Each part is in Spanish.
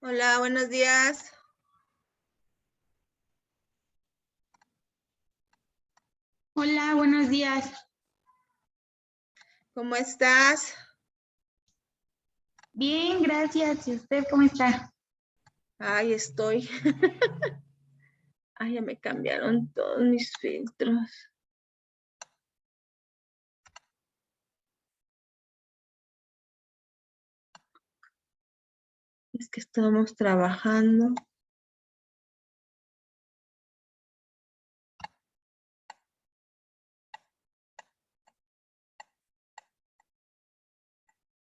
Hola, buenos días. Hola, buenos días. ¿Cómo estás? Bien, gracias. ¿Y usted cómo está? Ay, estoy. Ay, ya me cambiaron todos mis filtros. Es que estamos trabajando.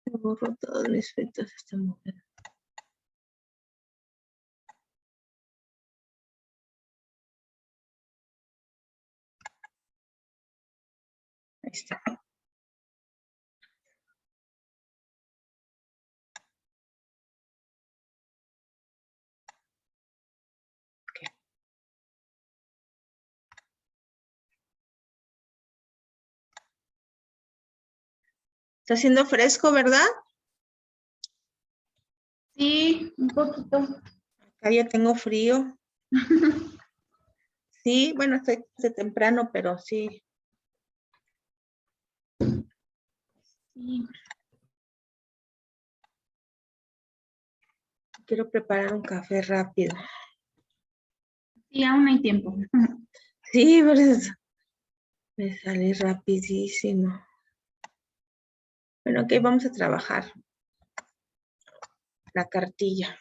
Me borro todos mis filtros esta mujer. Ahí está. Okay. Está haciendo fresco, ¿verdad? Sí, un poquito. Acá ya tengo frío. Sí, bueno, estoy de temprano, pero sí. Sí, Quiero preparar un café rápido. sí, aún hay tiempo. Sí, pero me salí rapidísimo. Bueno, ok, vamos a trabajar. La cartilla.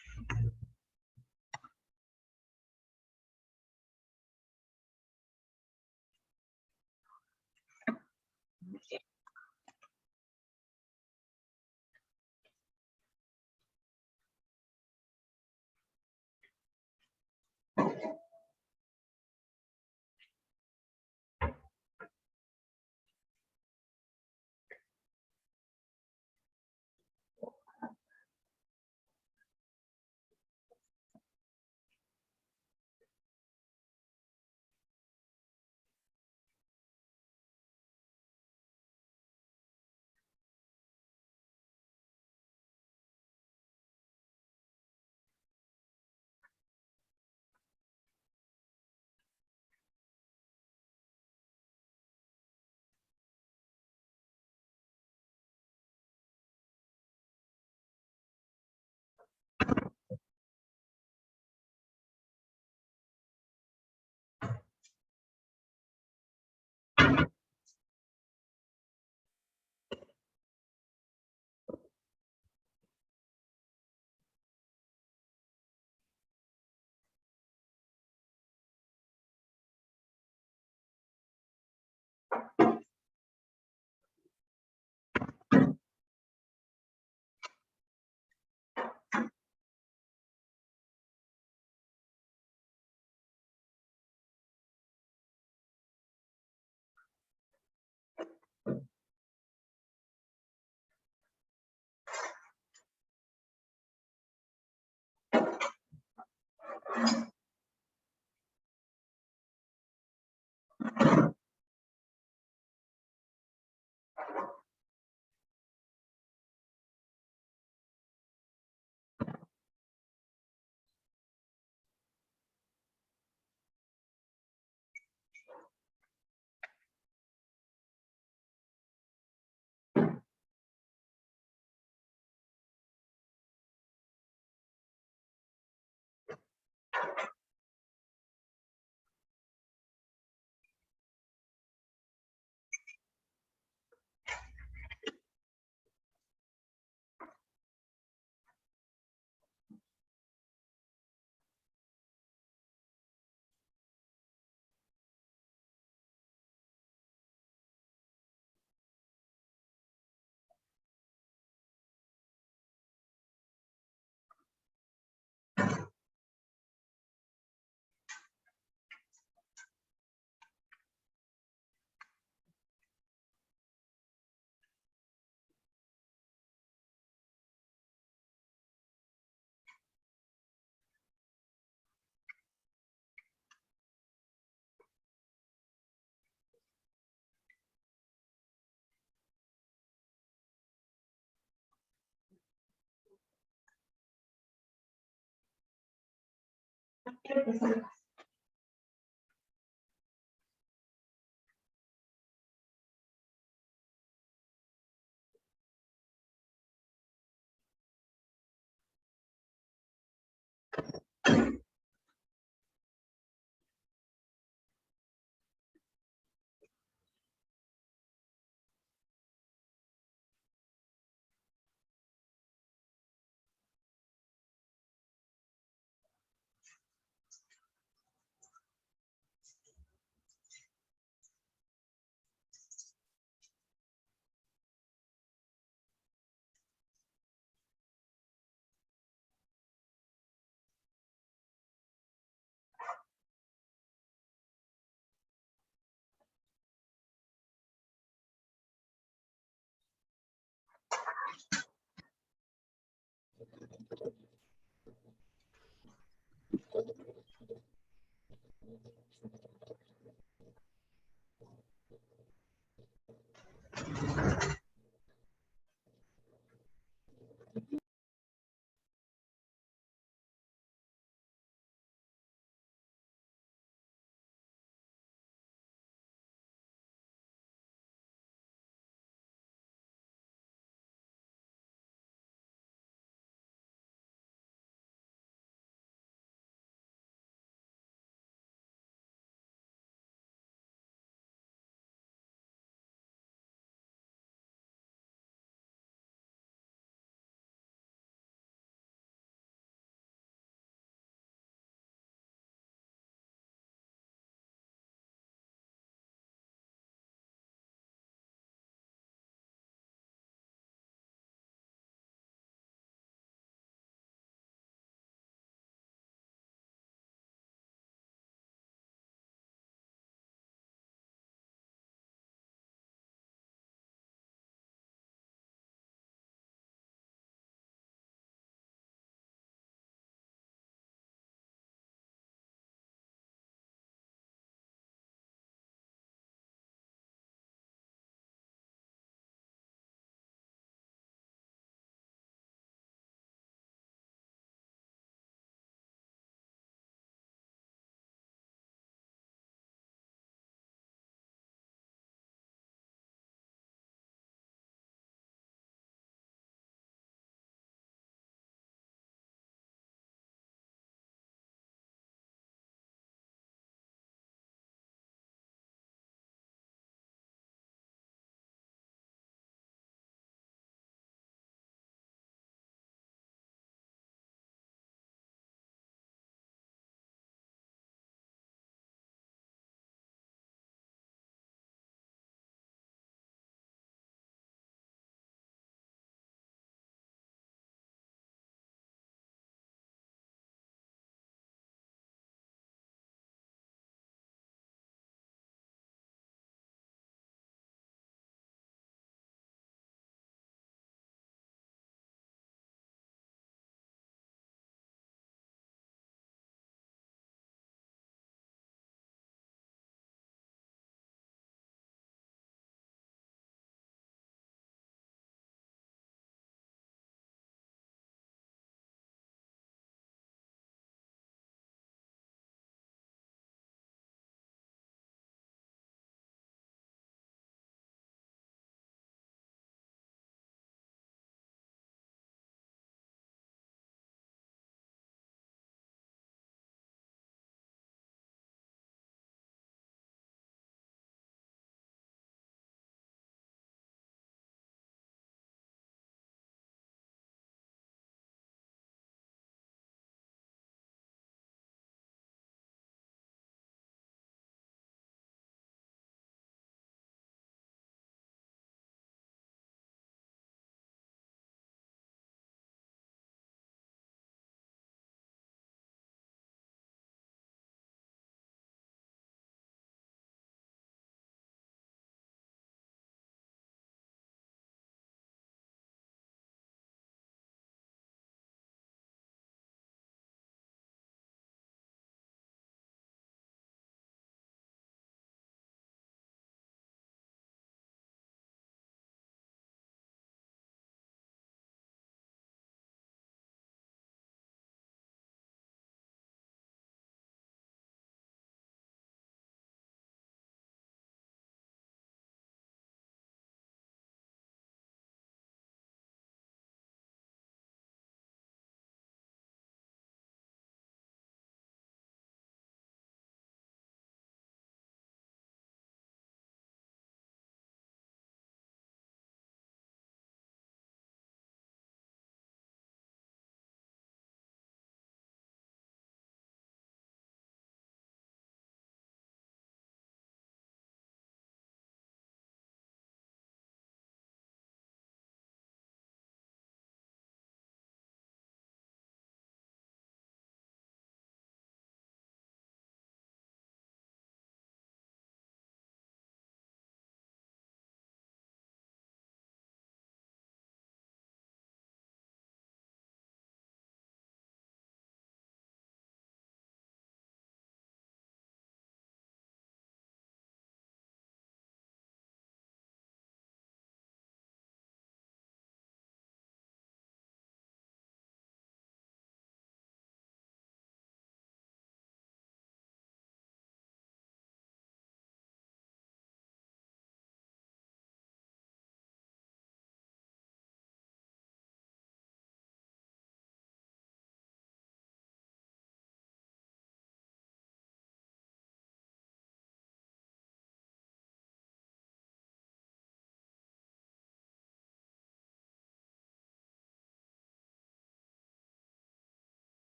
Quiero que salgas.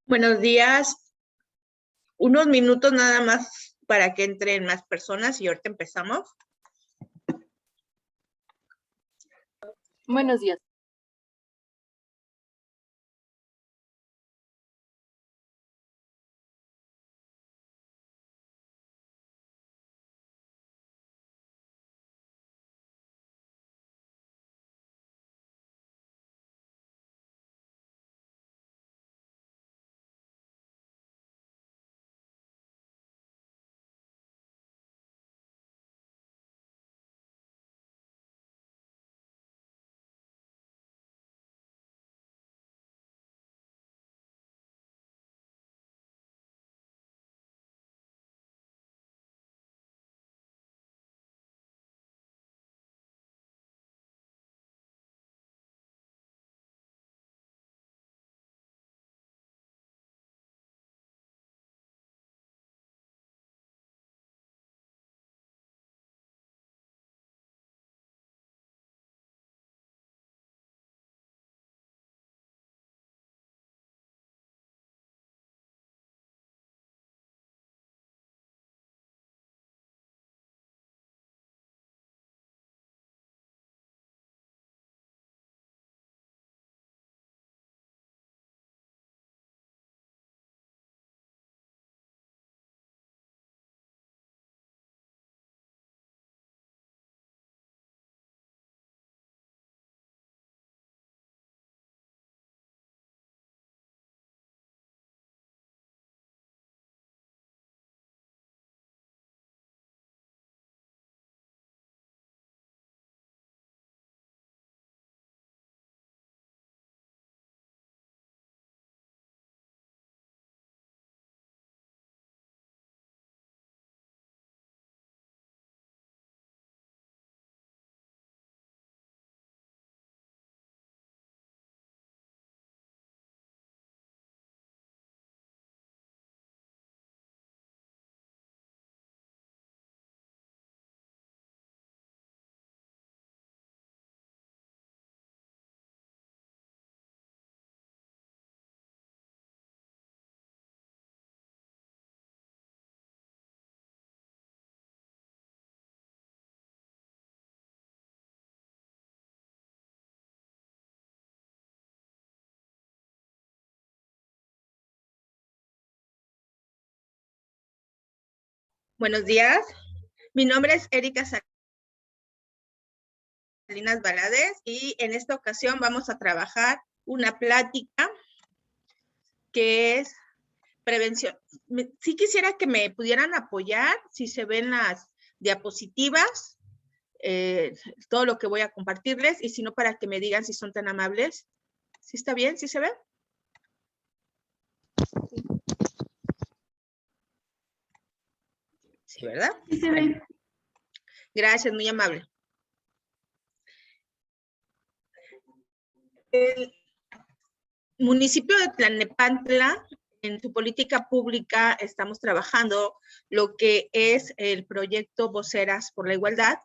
Buenos días. Unos minutos nada más para que entren más personas y ahorita empezamos. Buenos días. Buenos días. Mi nombre es Erika Salinas Valadez y en esta ocasión vamos a trabajar una plática que es prevención. Sí quisiera que me pudieran apoyar si se ven las diapositivas, todo lo que voy a compartirles y si no para que me digan si son tan amables. ¿Sí está bien? ¿Sí se ve? Sí, ¿verdad? Sí se ve. Gracias, muy amable. El municipio de Tlalnepantla, en su política pública, estamos trabajando lo que es el proyecto Voceras por la Igualdad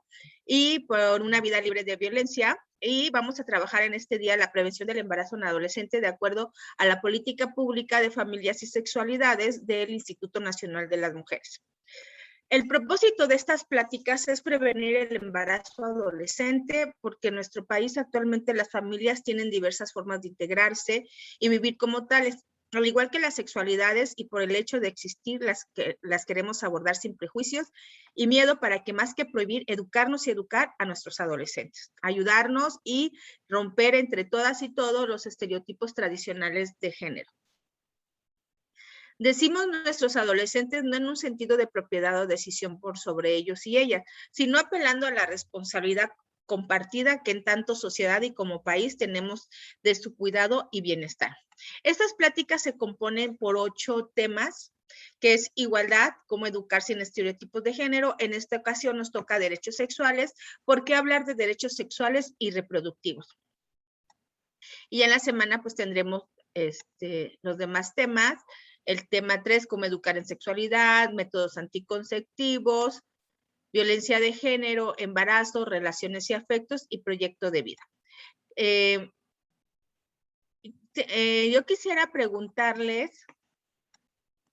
y por una vida libre de violencia. Y vamos a trabajar en este día la prevención del embarazo en adolescente de acuerdo a la política pública de familias y sexualidades del Instituto Nacional de las Mujeres. El propósito de estas pláticas es prevenir el embarazo adolescente porque en nuestro país actualmente las familias tienen diversas formas de integrarse y vivir como tales, al igual que las sexualidades y por el hecho de existir las queremos abordar sin prejuicios y miedo para que más que prohibir, educarnos y educar a nuestros adolescentes, ayudarnos y romper entre todas y todos los estereotipos tradicionales de género. Decimos nuestros adolescentes no en un sentido de propiedad o decisión por sobre ellos y ellas, sino apelando a la responsabilidad compartida que en tanto sociedad y como país tenemos de su cuidado y bienestar. Estas pláticas se componen por 8 temas, que es igualdad, cómo educar sin estereotipos de género. En esta ocasión nos toca derechos sexuales. ¿Por qué hablar de derechos sexuales y reproductivos? Y en la semana pues tendremos los demás temas. El tema 3, cómo educar en sexualidad, métodos anticonceptivos, violencia de género, embarazo, relaciones y afectos y proyecto de vida. Yo quisiera preguntarles,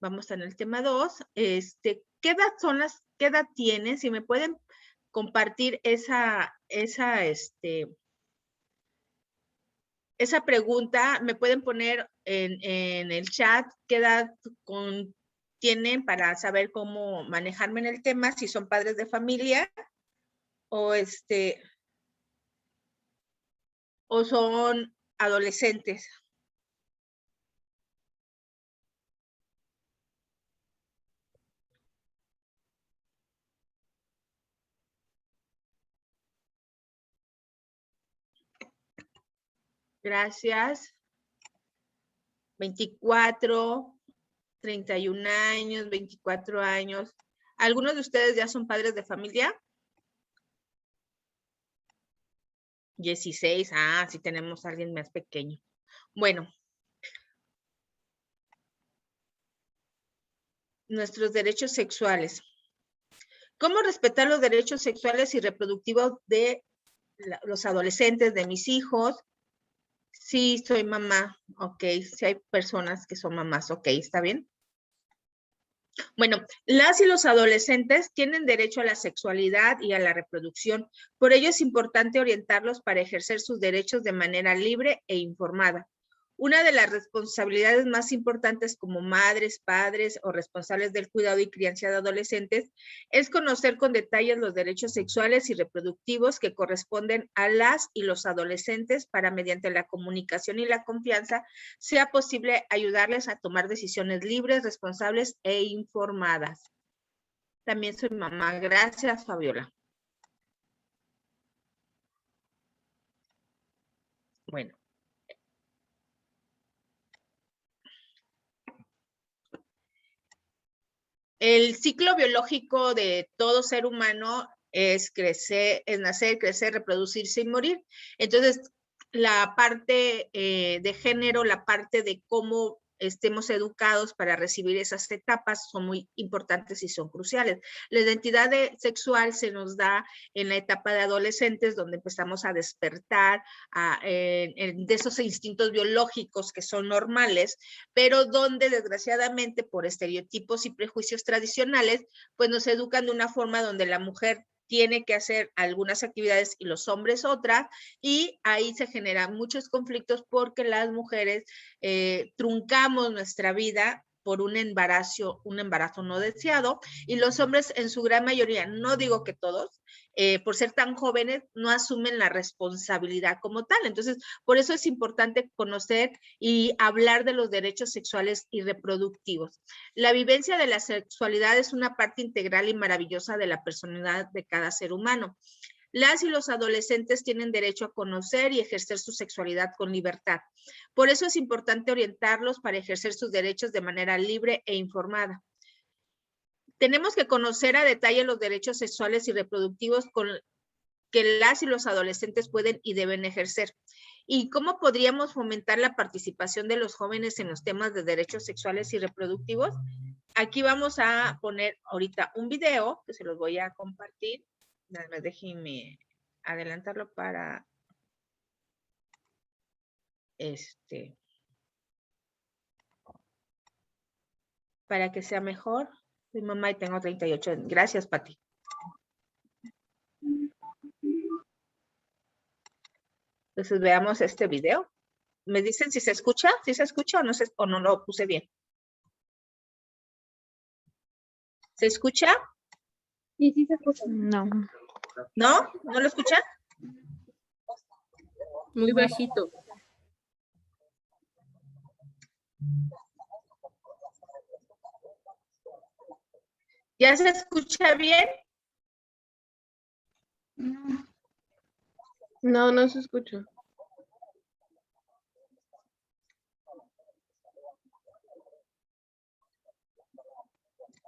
vamos en el tema 2, ¿qué edad tienen? Si me pueden compartir esa pregunta, me pueden poner en el chat qué edad tienen para saber cómo manejarme en el tema, si son padres de familia o o son adolescentes. Gracias. 24, 31 años, 24 años. ¿Algunos de ustedes ya son padres de familia? 16, sí tenemos a alguien más pequeño. Bueno. Nuestros derechos sexuales. ¿Cómo respetar los derechos sexuales y reproductivos de los adolescentes, de mis hijos? Sí, soy mamá, ok. Si hay personas que son mamás, ok, ¿está bien? Bueno, las y los adolescentes tienen derecho a la sexualidad y a la reproducción. Por ello es importante orientarlos para ejercer sus derechos de manera libre e informada. Una de las responsabilidades más importantes como madres, padres o responsables del cuidado y crianza de adolescentes es conocer con detalles los derechos sexuales y reproductivos que corresponden a las y los adolescentes para, mediante la comunicación y la confianza, sea posible ayudarles a tomar decisiones libres, responsables e informadas. También soy mamá. Gracias, Fabiola. Bueno. El ciclo biológico de todo ser humano es crecer, es nacer, crecer, reproducirse y morir. Entonces, la parte de género, la parte de cómo estemos educados para recibir esas etapas son muy importantes y son cruciales. La identidad sexual se nos da en la etapa de adolescentes, donde empezamos a despertar de esos instintos biológicos que son normales, pero donde desgraciadamente por estereotipos y prejuicios tradicionales, pues nos educan de una forma donde la mujer tiene que hacer algunas actividades y los hombres otras, y ahí se generan muchos conflictos porque las mujeres truncamos nuestra vida por un embarazo no deseado, y los hombres en su gran mayoría, no digo que todos, por ser tan jóvenes, no asumen la responsabilidad como tal. Entonces, por eso es importante conocer y hablar de los derechos sexuales y reproductivos. La vivencia de la sexualidad es una parte integral y maravillosa de la personalidad de cada ser humano. Las y los adolescentes tienen derecho a conocer y ejercer su sexualidad con libertad. Por eso es importante orientarlos para ejercer sus derechos de manera libre e informada. Tenemos que conocer a detalle los derechos sexuales y reproductivos que las y los adolescentes pueden y deben ejercer. ¿Y cómo podríamos fomentar la participación de los jóvenes en los temas de derechos sexuales y reproductivos? Aquí vamos a poner ahorita un video que se los voy a compartir. Déjenme adelantarlo para para que sea mejor. Soy mamá y tengo 38 años. Gracias, Pati. Entonces veamos este video. ¿Me dicen si se escucha? ¿Sí se escucha o no lo puse bien? ¿Se escucha? Sí, sí se escucha. No. ¿No? ¿No lo escuchan? Muy bajito. ¿Ya se escucha bien? No, no se escucha.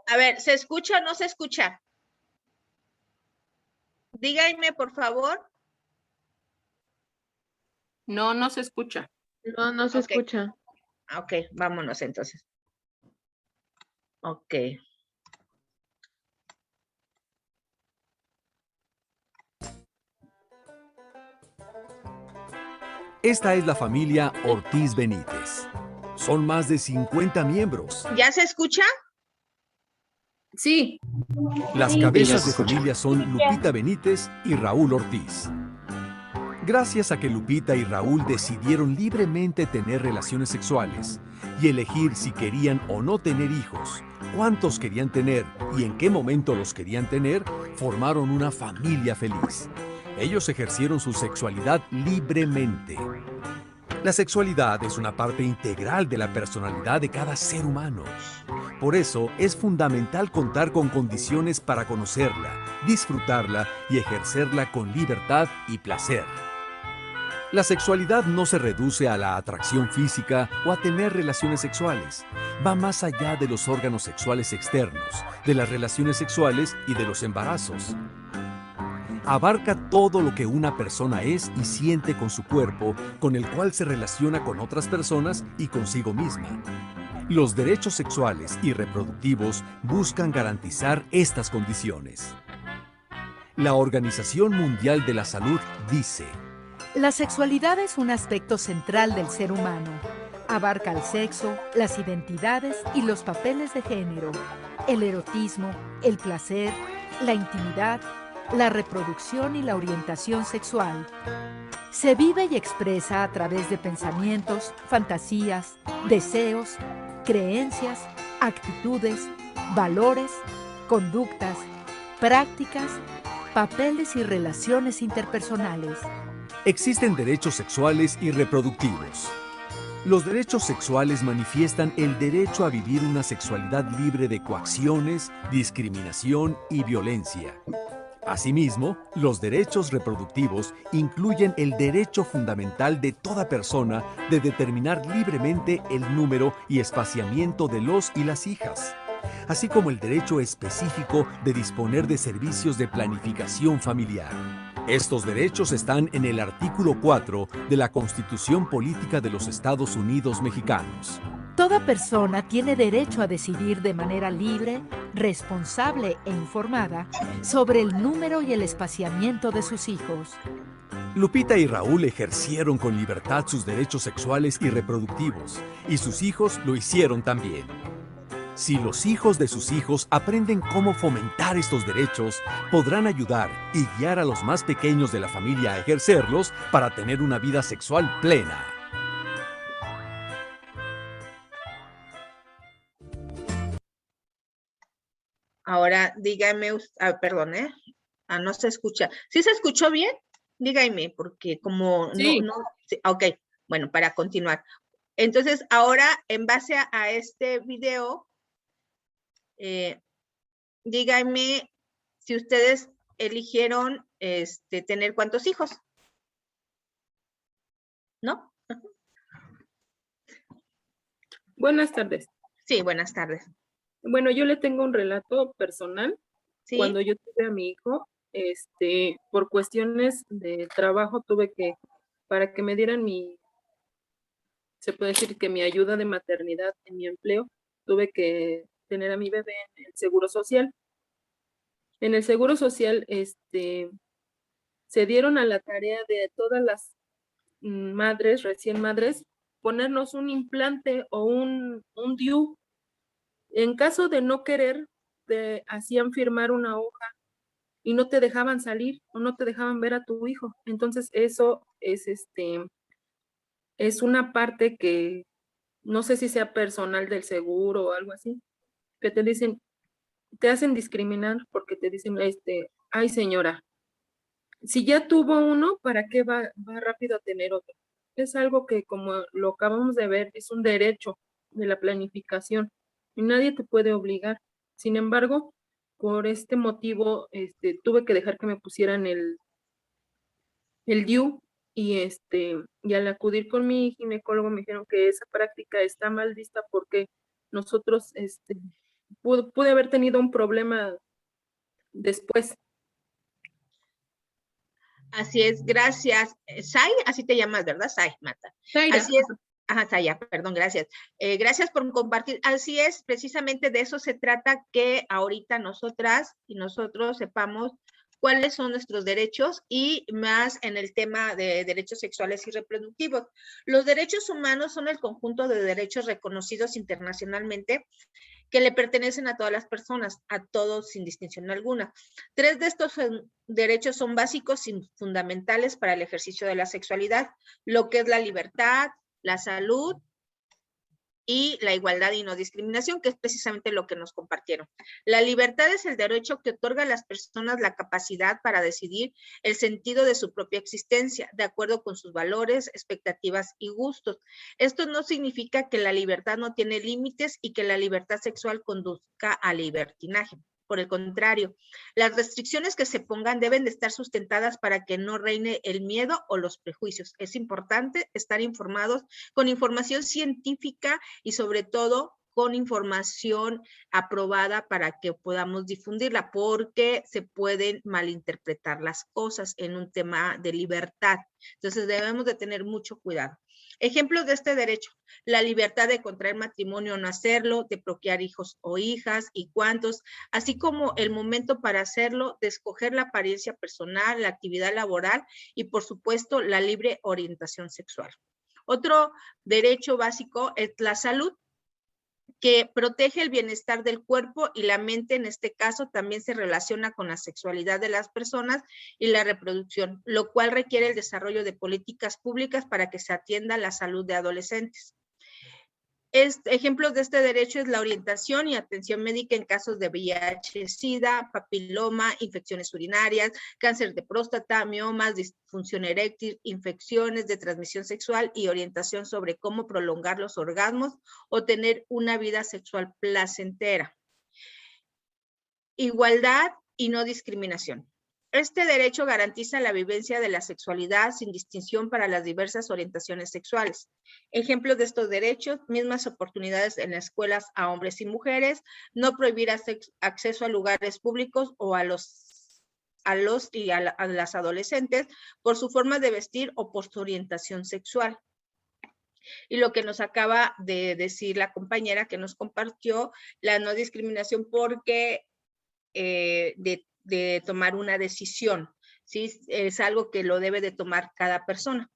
A ver, ¿se escucha o no se escucha? Díganme, por favor. No, no se escucha. No, no se Ok. escucha. Ok, vámonos entonces. Ok. Esta es la familia Ortiz Benítez. Son más de 50 miembros. ¿Ya se escucha? Sí. Las cabezas de familia son Lupita Benítez y Raúl Ortiz. Gracias a que Lupita y Raúl decidieron libremente tener relaciones sexuales y elegir si querían o no tener hijos, cuántos querían tener y en qué momento los querían tener, formaron una familia feliz. Ellos ejercieron su sexualidad libremente. La sexualidad es una parte integral de la personalidad de cada ser humano. Por eso es fundamental contar con condiciones para conocerla, disfrutarla y ejercerla con libertad y placer. La sexualidad no se reduce a la atracción física o a tener relaciones sexuales. Va más allá de los órganos sexuales externos, de las relaciones sexuales y de los embarazos. Abarca todo lo que una persona es y siente con su cuerpo, con el cual se relaciona con otras personas y consigo misma. Los derechos sexuales y reproductivos buscan garantizar estas condiciones. La Organización Mundial de la Salud dice: la sexualidad es un aspecto central del ser humano. Abarca el sexo, las identidades y los papeles de género, el erotismo, el placer, la intimidad, la reproducción y la orientación sexual. Se vive y expresa a través de pensamientos, fantasías, deseos, creencias, actitudes, valores, conductas, prácticas, papeles y relaciones interpersonales. Existen derechos sexuales y reproductivos. Los derechos sexuales manifiestan el derecho a vivir una sexualidad libre de coacciones, discriminación y violencia. Asimismo, los derechos reproductivos incluyen el derecho fundamental de toda persona de determinar libremente el número y espaciamiento de los y las hijas, así como el derecho específico de disponer de servicios de planificación familiar. Estos derechos están en el artículo 4 de la Constitución Política de los Estados Unidos Mexicanos. Toda persona tiene derecho a decidir de manera libre, responsable e informada sobre el número y el espaciamiento de sus hijos. Lupita y Raúl ejercieron con libertad sus derechos sexuales y reproductivos, y sus hijos lo hicieron también. Si los hijos de sus hijos aprenden cómo fomentar estos derechos, podrán ayudar y guiar a los más pequeños de la familia a ejercerlos para tener una vida sexual plena. Ahora dígame, perdón, no se escucha. ¿Sí se escuchó bien? Dígame, porque como sí. Sí, ok, bueno, para continuar. Entonces, ahora, en base a este video, díganme si ustedes eligieron tener cuántos hijos. ¿No? Buenas tardes. Sí, buenas tardes. Bueno, yo le tengo un relato personal. ¿Sí? Cuando yo tuve a mi hijo, por cuestiones de trabajo tuve que, para que me dieran se puede decir que mi ayuda de maternidad en mi empleo, tuve que tener a mi bebé en el Seguro Social. En el Seguro Social, se dieron a la tarea de todas las madres, recién madres, ponernos un implante o un DIU. En caso de no querer, te hacían firmar una hoja y no te dejaban salir o no te dejaban ver a tu hijo. Entonces, eso es una parte que no sé si sea personal del seguro o algo así, que te dicen, te hacen discriminar porque te dicen, ay señora, si ya tuvo uno, ¿para qué va rápido a tener otro? Es algo que, como lo acabamos de ver, es un derecho de la planificación y nadie te puede obligar. Sin embargo, por este motivo, tuve que dejar que me pusieran el DIU y al acudir con mi ginecólogo me dijeron que esa práctica está mal vista porque nosotros, pude haber tenido un problema después. Así es, gracias. Sai, así te llamas, ¿verdad? Sai, Mata. Zaira. Así es. Ajá, Saya, perdón, gracias. Gracias por compartir. Así es, precisamente de eso se trata, que ahorita nosotras y nosotros sepamos cuáles son nuestros derechos y más en el tema de derechos sexuales y reproductivos. Los derechos humanos son el conjunto de derechos reconocidos internacionalmente que le pertenecen a todas las personas, a todos sin distinción alguna. 3 de estos derechos son básicos y fundamentales para el ejercicio de la sexualidad, lo que es la libertad, la salud y la igualdad y no discriminación, que es precisamente lo que nos compartieron. La libertad es el derecho que otorga a las personas la capacidad para decidir el sentido de su propia existencia, de acuerdo con sus valores, expectativas y gustos. Esto no significa que la libertad no tiene límites y que la libertad sexual conduzca al libertinaje. Por el contrario, las restricciones que se pongan deben de estar sustentadas para que no reine el miedo o los prejuicios. Es importante estar informados con información científica y sobre todo con información aprobada para que podamos difundirla, porque se pueden malinterpretar las cosas en un tema de libertad. Entonces debemos de tener mucho cuidado. Ejemplos de este derecho: la libertad de contraer matrimonio o no hacerlo, de procrear hijos o hijas y cuántos, así como el momento para hacerlo, de escoger la apariencia personal, la actividad laboral y, por supuesto, la libre orientación sexual. Otro derecho básico es la salud, que protege el bienestar del cuerpo y la mente. En este caso también se relaciona con la sexualidad de las personas y la reproducción, lo cual requiere el desarrollo de políticas públicas para que se atienda la salud de adolescentes. Ejemplos de este derecho es la orientación y atención médica en casos de VIH, SIDA, papiloma, infecciones urinarias, cáncer de próstata, miomas, disfunción eréctil, infecciones de transmisión sexual y orientación sobre cómo prolongar los orgasmos o tener una vida sexual placentera. Igualdad y no discriminación. Este derecho garantiza la vivencia de la sexualidad sin distinción para las diversas orientaciones sexuales. Ejemplos de estos derechos: mismas oportunidades en las escuelas a hombres y mujeres, no prohibir acceso a lugares públicos o a las adolescentes por su forma de vestir o por su orientación sexual. Y lo que nos acaba de decir la compañera que nos compartió, la no discriminación porque de tomar una decisión, ¿sí? Es algo que lo debe de tomar cada persona.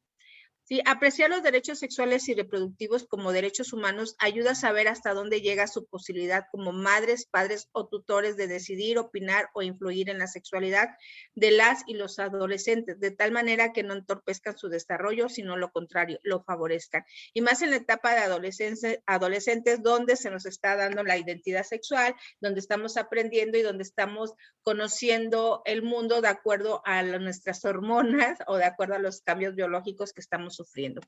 ¿Sí? Apreciar los derechos sexuales y reproductivos como derechos humanos ayuda a saber hasta dónde llega su posibilidad como madres, padres o tutores de decidir, opinar o influir en la sexualidad de las y los adolescentes, de tal manera que no entorpezcan su desarrollo, sino lo contrario, lo favorezcan. Y más en la etapa de adolescentes, donde se nos está dando la identidad sexual, donde estamos aprendiendo y donde estamos conociendo el mundo de acuerdo a nuestras hormonas o de acuerdo a los cambios biológicos que estamos sufriendo.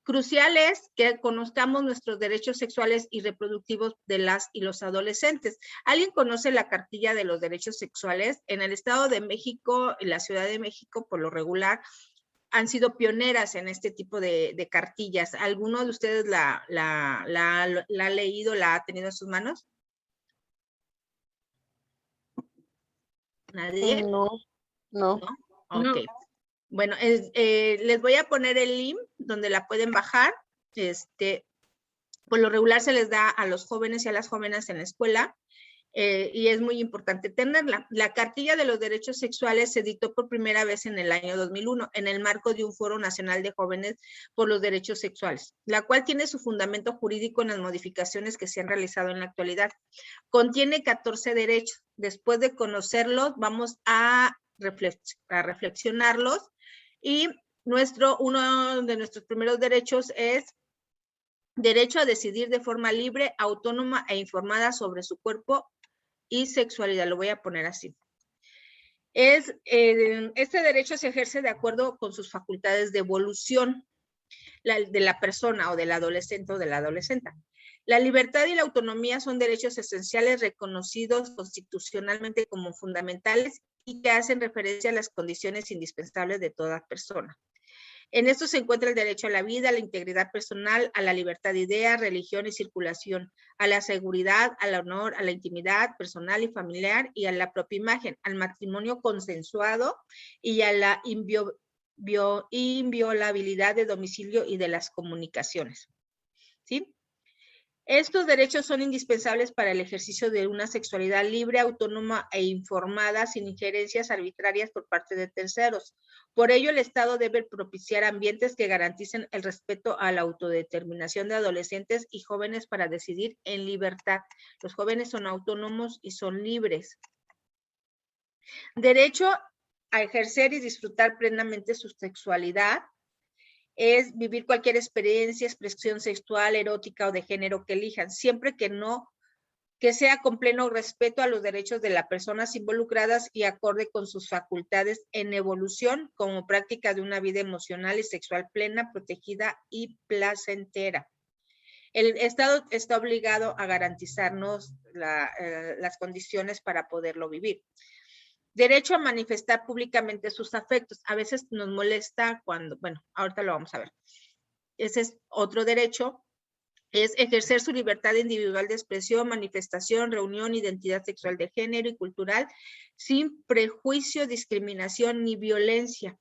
Crucial es que conozcamos nuestros derechos sexuales y reproductivos de las y los adolescentes. ¿Alguien conoce la cartilla de los derechos sexuales? En el Estado de México y la Ciudad de México, por lo regular, han sido pioneras en este tipo de cartillas. ¿Alguno de ustedes la ha leído, la ha tenido en sus manos? ¿Nadie? No. ¿No? Ok. Bueno, les voy a poner el link donde la pueden bajar. Por lo regular se les da a los jóvenes y a las jóvenes en la escuela y es muy importante tenerla. La Cartilla de los Derechos Sexuales se editó por primera vez en el año 2001 en el marco de un Foro Nacional de Jóvenes por los Derechos Sexuales, la cual tiene su fundamento jurídico en las modificaciones que se han realizado en la actualidad. Contiene 14 derechos. Después de conocerlos, vamos a reflexionarlos. Y uno de nuestros primeros derechos es derecho a decidir de forma libre, autónoma e informada sobre su cuerpo y sexualidad. Lo voy a poner así. Este derecho se ejerce de acuerdo con sus facultades de evolución de la persona o del adolescente o de la adolescente. La libertad y la autonomía son derechos esenciales reconocidos constitucionalmente como fundamentales y que hacen referencia a las condiciones indispensables de toda persona. En esto se encuentra el derecho a la vida, a la integridad personal, a la libertad de ideas, religión y circulación, a la seguridad, al honor, a la intimidad personal y familiar y a la propia imagen, al matrimonio consensuado y a la inviolabilidad de domicilio y de las comunicaciones. ¿Sí? Estos derechos son indispensables para el ejercicio de una sexualidad libre, autónoma e informada, sin injerencias arbitrarias por parte de terceros. Por ello, el Estado debe propiciar ambientes que garanticen el respeto a la autodeterminación de adolescentes y jóvenes para decidir en libertad. Los jóvenes son autónomos y son libres. Derecho a ejercer y disfrutar plenamente su sexualidad. Es vivir cualquier experiencia, expresión sexual, erótica o de género que elijan, siempre que sea con pleno respeto a los derechos de las personas involucradas y acorde con sus facultades en evolución como práctica de una vida emocional y sexual plena, protegida y placentera. El Estado está obligado a garantizarnos las condiciones para poderlo vivir. Derecho a manifestar públicamente sus afectos. A veces nos molesta cuando, bueno, ahorita lo vamos a ver. Ese es otro derecho, es ejercer su libertad individual de expresión, manifestación, reunión, identidad sexual de género y cultural, sin prejuicio, discriminación ni violencia.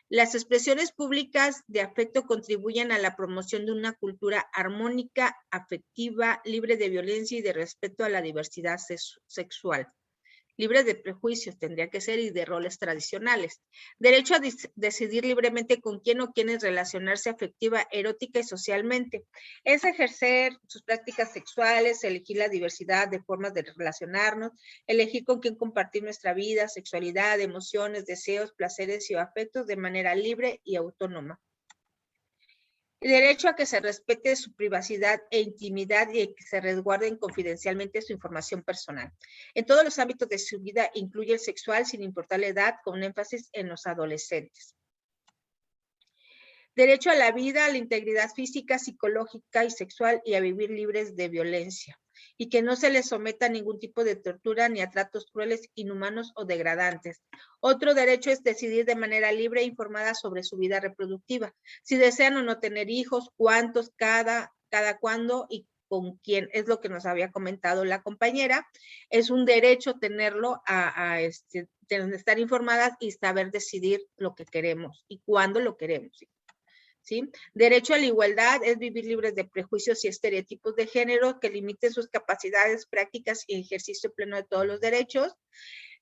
Las expresiones públicas de afecto contribuyen a la promoción de una cultura armónica, afectiva, libre de violencia y de respeto a la diversidad sexual. Libre de prejuicios tendría que ser y de roles tradicionales. Derecho a decidir libremente con quién o quiénes relacionarse afectiva, erótica y socialmente. Es ejercer sus prácticas sexuales, elegir la diversidad de formas de relacionarnos, elegir con quién compartir nuestra vida, sexualidad, emociones, deseos, placeres y afectos de manera libre y autónoma. El derecho a que se respete su privacidad e intimidad y que se resguarden confidencialmente su información personal. En todos los ámbitos de su vida incluye el sexual sin importar la edad, con énfasis en los adolescentes. Derecho a la vida, a la integridad física, psicológica y sexual y a vivir libres de violencia. Y que no se les someta a ningún tipo de tortura ni a tratos crueles, inhumanos o degradantes. Otro derecho es decidir de manera libre e informada sobre su vida reproductiva. Si desean o no tener hijos, cuántos, cada cuándo y con quién. Es lo que nos había comentado la compañera. Es un derecho tenerlo estar informadas y saber decidir lo que queremos y cuándo lo queremos. ¿Sí? Derecho a la igualdad es vivir libres de prejuicios y estereotipos de género que limiten sus capacidades, prácticas y ejercicio pleno de todos los derechos.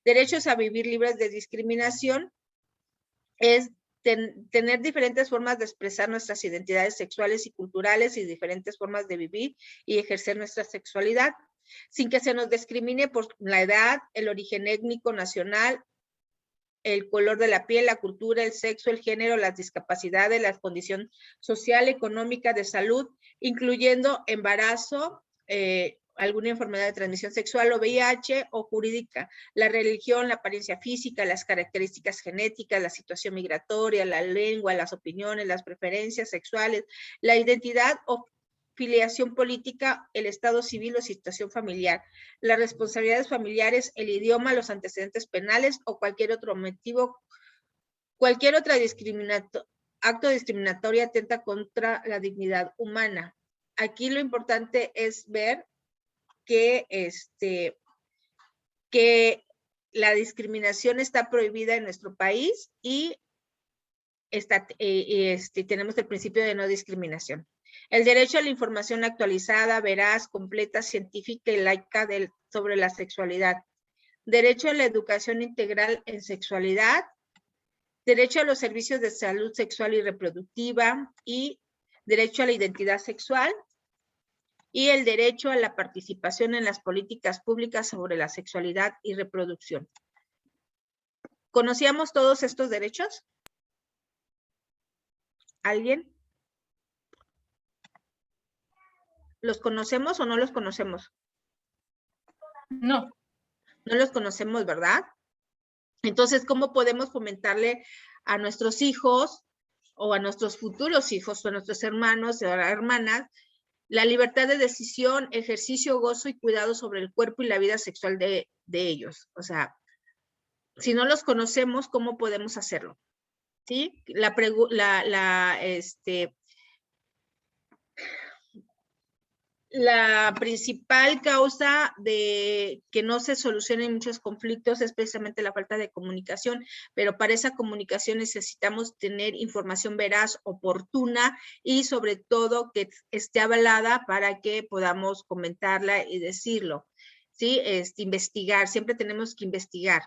Derechos a vivir libres de discriminación es tener diferentes formas de expresar nuestras identidades sexuales y culturales y diferentes formas de vivir y ejercer nuestra sexualidad sin que se nos discrimine por la edad, el origen étnico, nacional, el color de la piel, la cultura, el sexo, el género, las discapacidades, la condición social, económica, de salud, incluyendo embarazo, alguna enfermedad de transmisión sexual o VIH o jurídica, la religión, la apariencia física, las características genéticas, la situación migratoria, la lengua, las opiniones, las preferencias sexuales, la identidad o filiación política, el estado civil o situación familiar, las responsabilidades familiares, el idioma, los antecedentes penales o cualquier otro motivo, cualquier otra acto discriminatorio atenta contra la dignidad humana. Aquí lo importante es ver que la discriminación está prohibida en nuestro país y tenemos el principio de no discriminación. El derecho a la información actualizada, veraz, completa, científica y laica sobre la sexualidad. Derecho a la educación integral en sexualidad. Derecho a los servicios de salud sexual y reproductiva y derecho a la identidad sexual. Y el derecho a la participación en las políticas públicas sobre la sexualidad y reproducción. ¿Conocíamos todos estos derechos? ¿Alguien? ¿Los conocemos o no los conocemos? No. No los conocemos, ¿verdad? Entonces, ¿cómo podemos fomentarle a nuestros hijos o a nuestros futuros hijos o a nuestros hermanos o hermanas la libertad de decisión, ejercicio, gozo y cuidado sobre el cuerpo y la vida sexual de ellos? O sea, si no los conocemos, ¿cómo podemos hacerlo? ¿Sí? La principal causa de que no se solucionen muchos conflictos es precisamente la falta de comunicación, pero para esa comunicación necesitamos tener información veraz, oportuna y sobre todo que esté avalada para que podamos comentarla y decirlo, ¿sí? Investigar, siempre tenemos que investigar.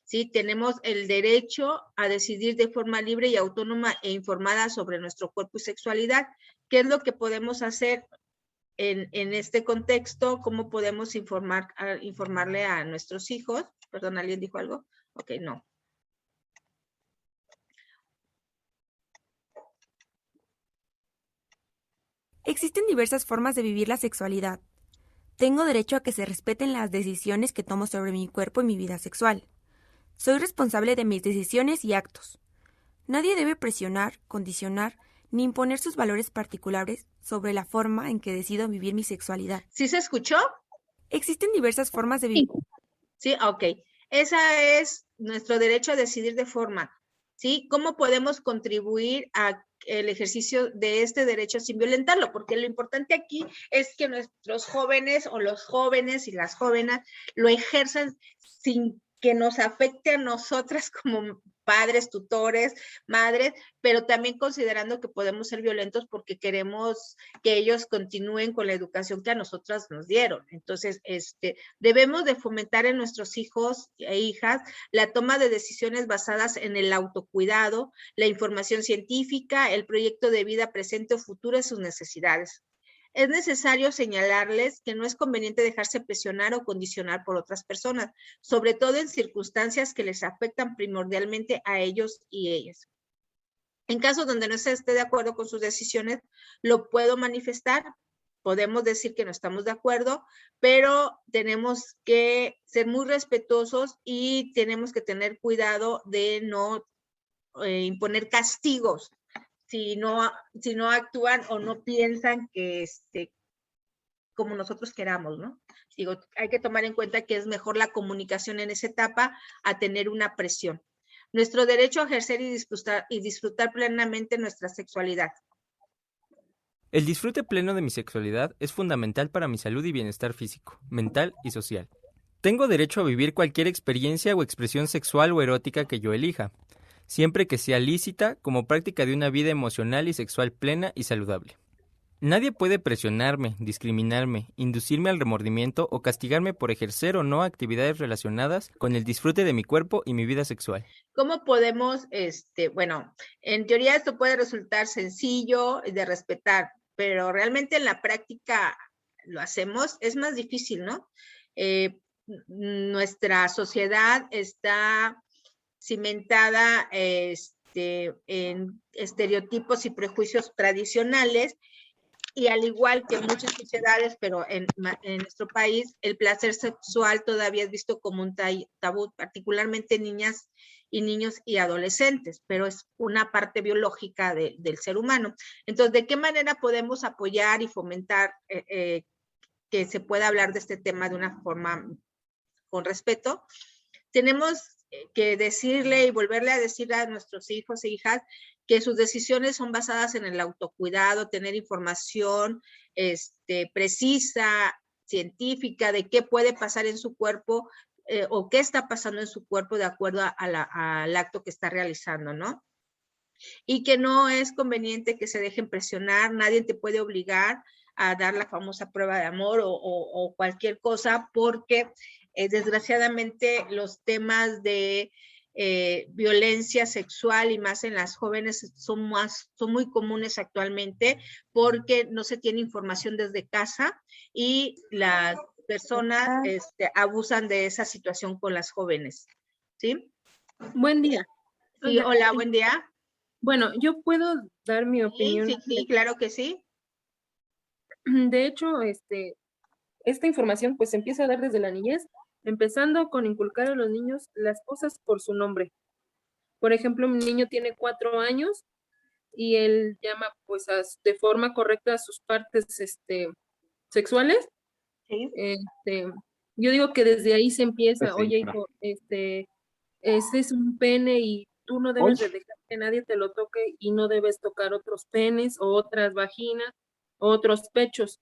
Sí, tenemos el derecho a decidir de forma libre y autónoma e informada sobre nuestro cuerpo y sexualidad. ¿Qué es lo que podemos hacer en este contexto? ¿Cómo podemos informarle a nuestros hijos? Perdón, ¿alguien dijo algo? Ok, no. Existen diversas formas de vivir la sexualidad. Tengo derecho a que se respeten las decisiones que tomo sobre mi cuerpo y mi vida sexual. Soy responsable de mis decisiones y actos. Nadie debe presionar, condicionar, ni imponer sus valores particulares sobre la forma en que decido vivir mi sexualidad. ¿Sí se escuchó? Existen diversas formas de vivir. Sí, ok. Esa es nuestro derecho a decidir de forma, ¿sí? ¿Cómo podemos contribuir a el ejercicio de este derecho sin violentarlo? Porque lo importante aquí es que nuestros jóvenes o los jóvenes y las jóvenes lo ejerzan sin que nos afecte a nosotras como padres, tutores, madres, pero también considerando que podemos ser violentos porque queremos que ellos continúen con la educación que a nosotras nos dieron. Entonces, debemos de fomentar en nuestros hijos e hijas la toma de decisiones basadas en el autocuidado, la información científica, el proyecto de vida presente o futuro y sus necesidades. Es necesario señalarles que no es conveniente dejarse presionar o condicionar por otras personas, sobre todo en circunstancias que les afectan primordialmente a ellos y ellas. En caso donde no se esté de acuerdo con sus decisiones, lo puedo manifestar. Podemos decir que no estamos de acuerdo, pero tenemos que ser muy respetuosos y tenemos que tener cuidado de no imponer castigos si no actúan o no piensan que como nosotros queramos, ¿no? Digo, hay que tomar en cuenta que es mejor la comunicación en esa etapa a tener una presión. Nuestro derecho a ejercer y disfrutar plenamente nuestra sexualidad. El disfrute pleno de mi sexualidad es fundamental para mi salud y bienestar físico, mental y social. Tengo derecho a vivir cualquier experiencia o expresión sexual o erótica que yo elija, siempre que sea lícita como práctica de una vida emocional y sexual plena y saludable. Nadie puede presionarme, discriminarme, inducirme al remordimiento o castigarme por ejercer o no actividades relacionadas con el disfrute de mi cuerpo y mi vida sexual. ¿Cómo podemos, bueno, en teoría esto puede resultar sencillo de respetar, pero realmente en la práctica lo hacemos, es más difícil, ¿no? Nuestra sociedad está cimentada en estereotipos y prejuicios tradicionales, y al igual que en muchas sociedades, pero en nuestro país, el placer sexual todavía es visto como un tabú, particularmente en niñas y niños y adolescentes, pero es una parte biológica del ser humano. Entonces, ¿de qué manera podemos apoyar y fomentar que se pueda hablar de este tema de una forma con respeto? Tenemos que decirle y volverle a decir a nuestros hijos e hijas que sus decisiones son basadas en el autocuidado, tener información precisa, científica, de qué puede pasar en su cuerpo o qué está pasando en su cuerpo de acuerdo al acto que está realizando, ¿no? Y que no es conveniente que se dejen presionar, nadie te puede obligar a dar la famosa prueba de amor o cualquier cosa, porque desgraciadamente los temas de violencia sexual y más en las jóvenes son muy comunes actualmente porque no se tiene información desde casa y las personas abusan de esa situación con las jóvenes. ¿Sí? Buen día. Sí, hola, buen día. Bueno, yo puedo dar mi opinión. Sí, claro que sí. De hecho, esta información pues se empieza a dar desde la niñez, empezando con inculcar a los niños las cosas por su nombre. Por ejemplo, mi niño tiene 4 años y él llama pues de forma correcta a sus partes sexuales. Sí. Yo digo que desde ahí se empieza, oye hijo, este es un pene y tú no debes de dejar que nadie te lo toque y no debes tocar otros penes o otras vaginas o otros pechos.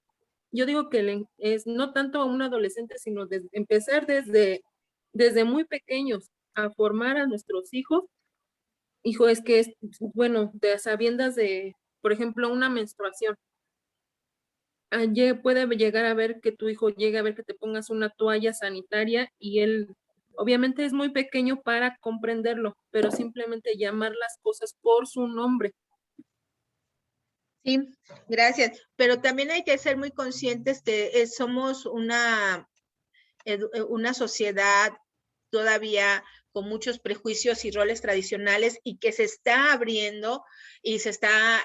yo digo que es no tanto a un adolescente, sino empezar desde muy pequeños a formar a nuestros hijos. Hijo, es que es, bueno, de sabiendas de, por ejemplo, una menstruación. Puede llegar a ver que tu hijo llegue a ver que te pongas una toalla sanitaria y él obviamente es muy pequeño para comprenderlo, pero simplemente llamar las cosas por su nombre. Sí, gracias. Pero también hay que ser muy conscientes que somos una sociedad todavía con muchos prejuicios y roles tradicionales y que se está abriendo y se está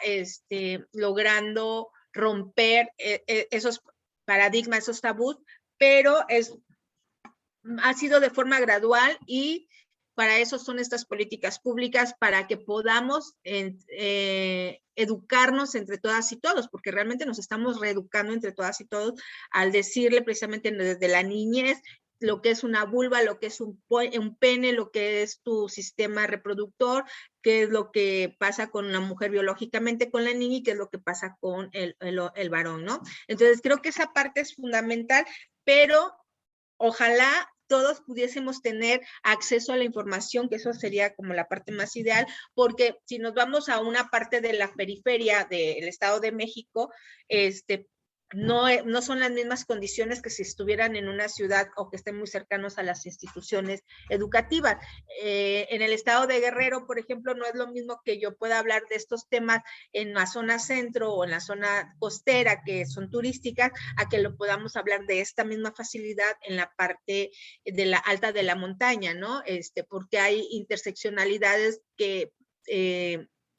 logrando romper esos paradigmas, esos tabús, pero ha sido de forma gradual y para eso son estas políticas públicas, para que podamos educarnos entre todas y todos, porque realmente nos estamos reeducando entre todas y todos al decirle precisamente desde la niñez lo que es una vulva, lo que es un pene, lo que es tu sistema reproductor, qué es lo que pasa con una mujer biológicamente con la niña y qué es lo que pasa con el varón, ¿no? Entonces creo que esa parte es fundamental, pero ojalá todos pudiésemos tener acceso a la información, que eso sería como la parte más ideal, porque si nos vamos a una parte de la periferia del Estado de México, no son las mismas condiciones que si estuvieran en una ciudad o que estén muy cercanos a las instituciones educativas. En el estado de Guerrero, por ejemplo, no es lo mismo que yo pueda hablar de estos temas en la zona centro o en la zona costera, que son turísticas, a que lo podamos hablar de esta misma facilidad en la parte de la alta de la montaña, ¿no? Porque hay interseccionalidades que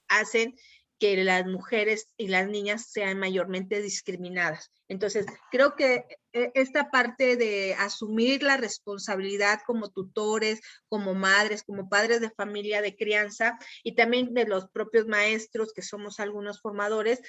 hacen que las mujeres y las niñas sean mayormente discriminadas. Entonces, creo que esta parte de asumir la responsabilidad como tutores, como madres, como padres de familia, de crianza, y también de los propios maestros, que somos algunos formadores,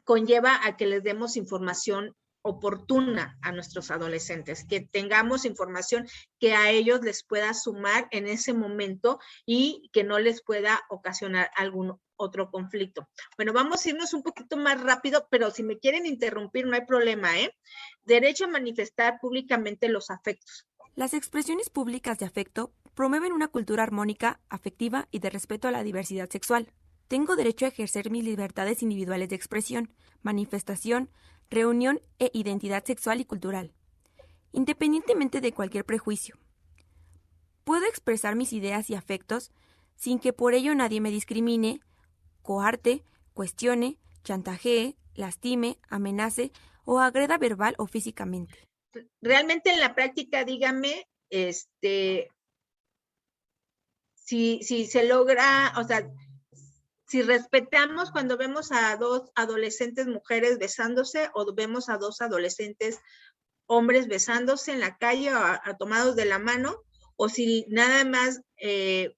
conlleva a que les demos información oportuna a nuestros adolescentes, que tengamos información que a ellos les pueda sumar en ese momento y que no les pueda ocasionar algún otro conflicto. Bueno, vamos a irnos un poquito más rápido, pero si me quieren interrumpir no hay problema, ¿eh? Derecho a manifestar públicamente los afectos. Las expresiones públicas de afecto promueven una cultura armónica, afectiva y de respeto a la diversidad sexual. Tengo derecho a ejercer mis libertades individuales de expresión, manifestación, reunión e identidad sexual y cultural, independientemente de cualquier prejuicio. Puedo expresar mis ideas y afectos sin que por ello nadie me discrimine, coarte, cuestione, chantajee, lastime, amenace o agreda verbal o físicamente. Realmente en la práctica, dígame, si se logra, o sea, si respetamos cuando vemos a dos adolescentes mujeres besándose o vemos a dos adolescentes hombres besándose en la calle o tomados de la mano, o si nada más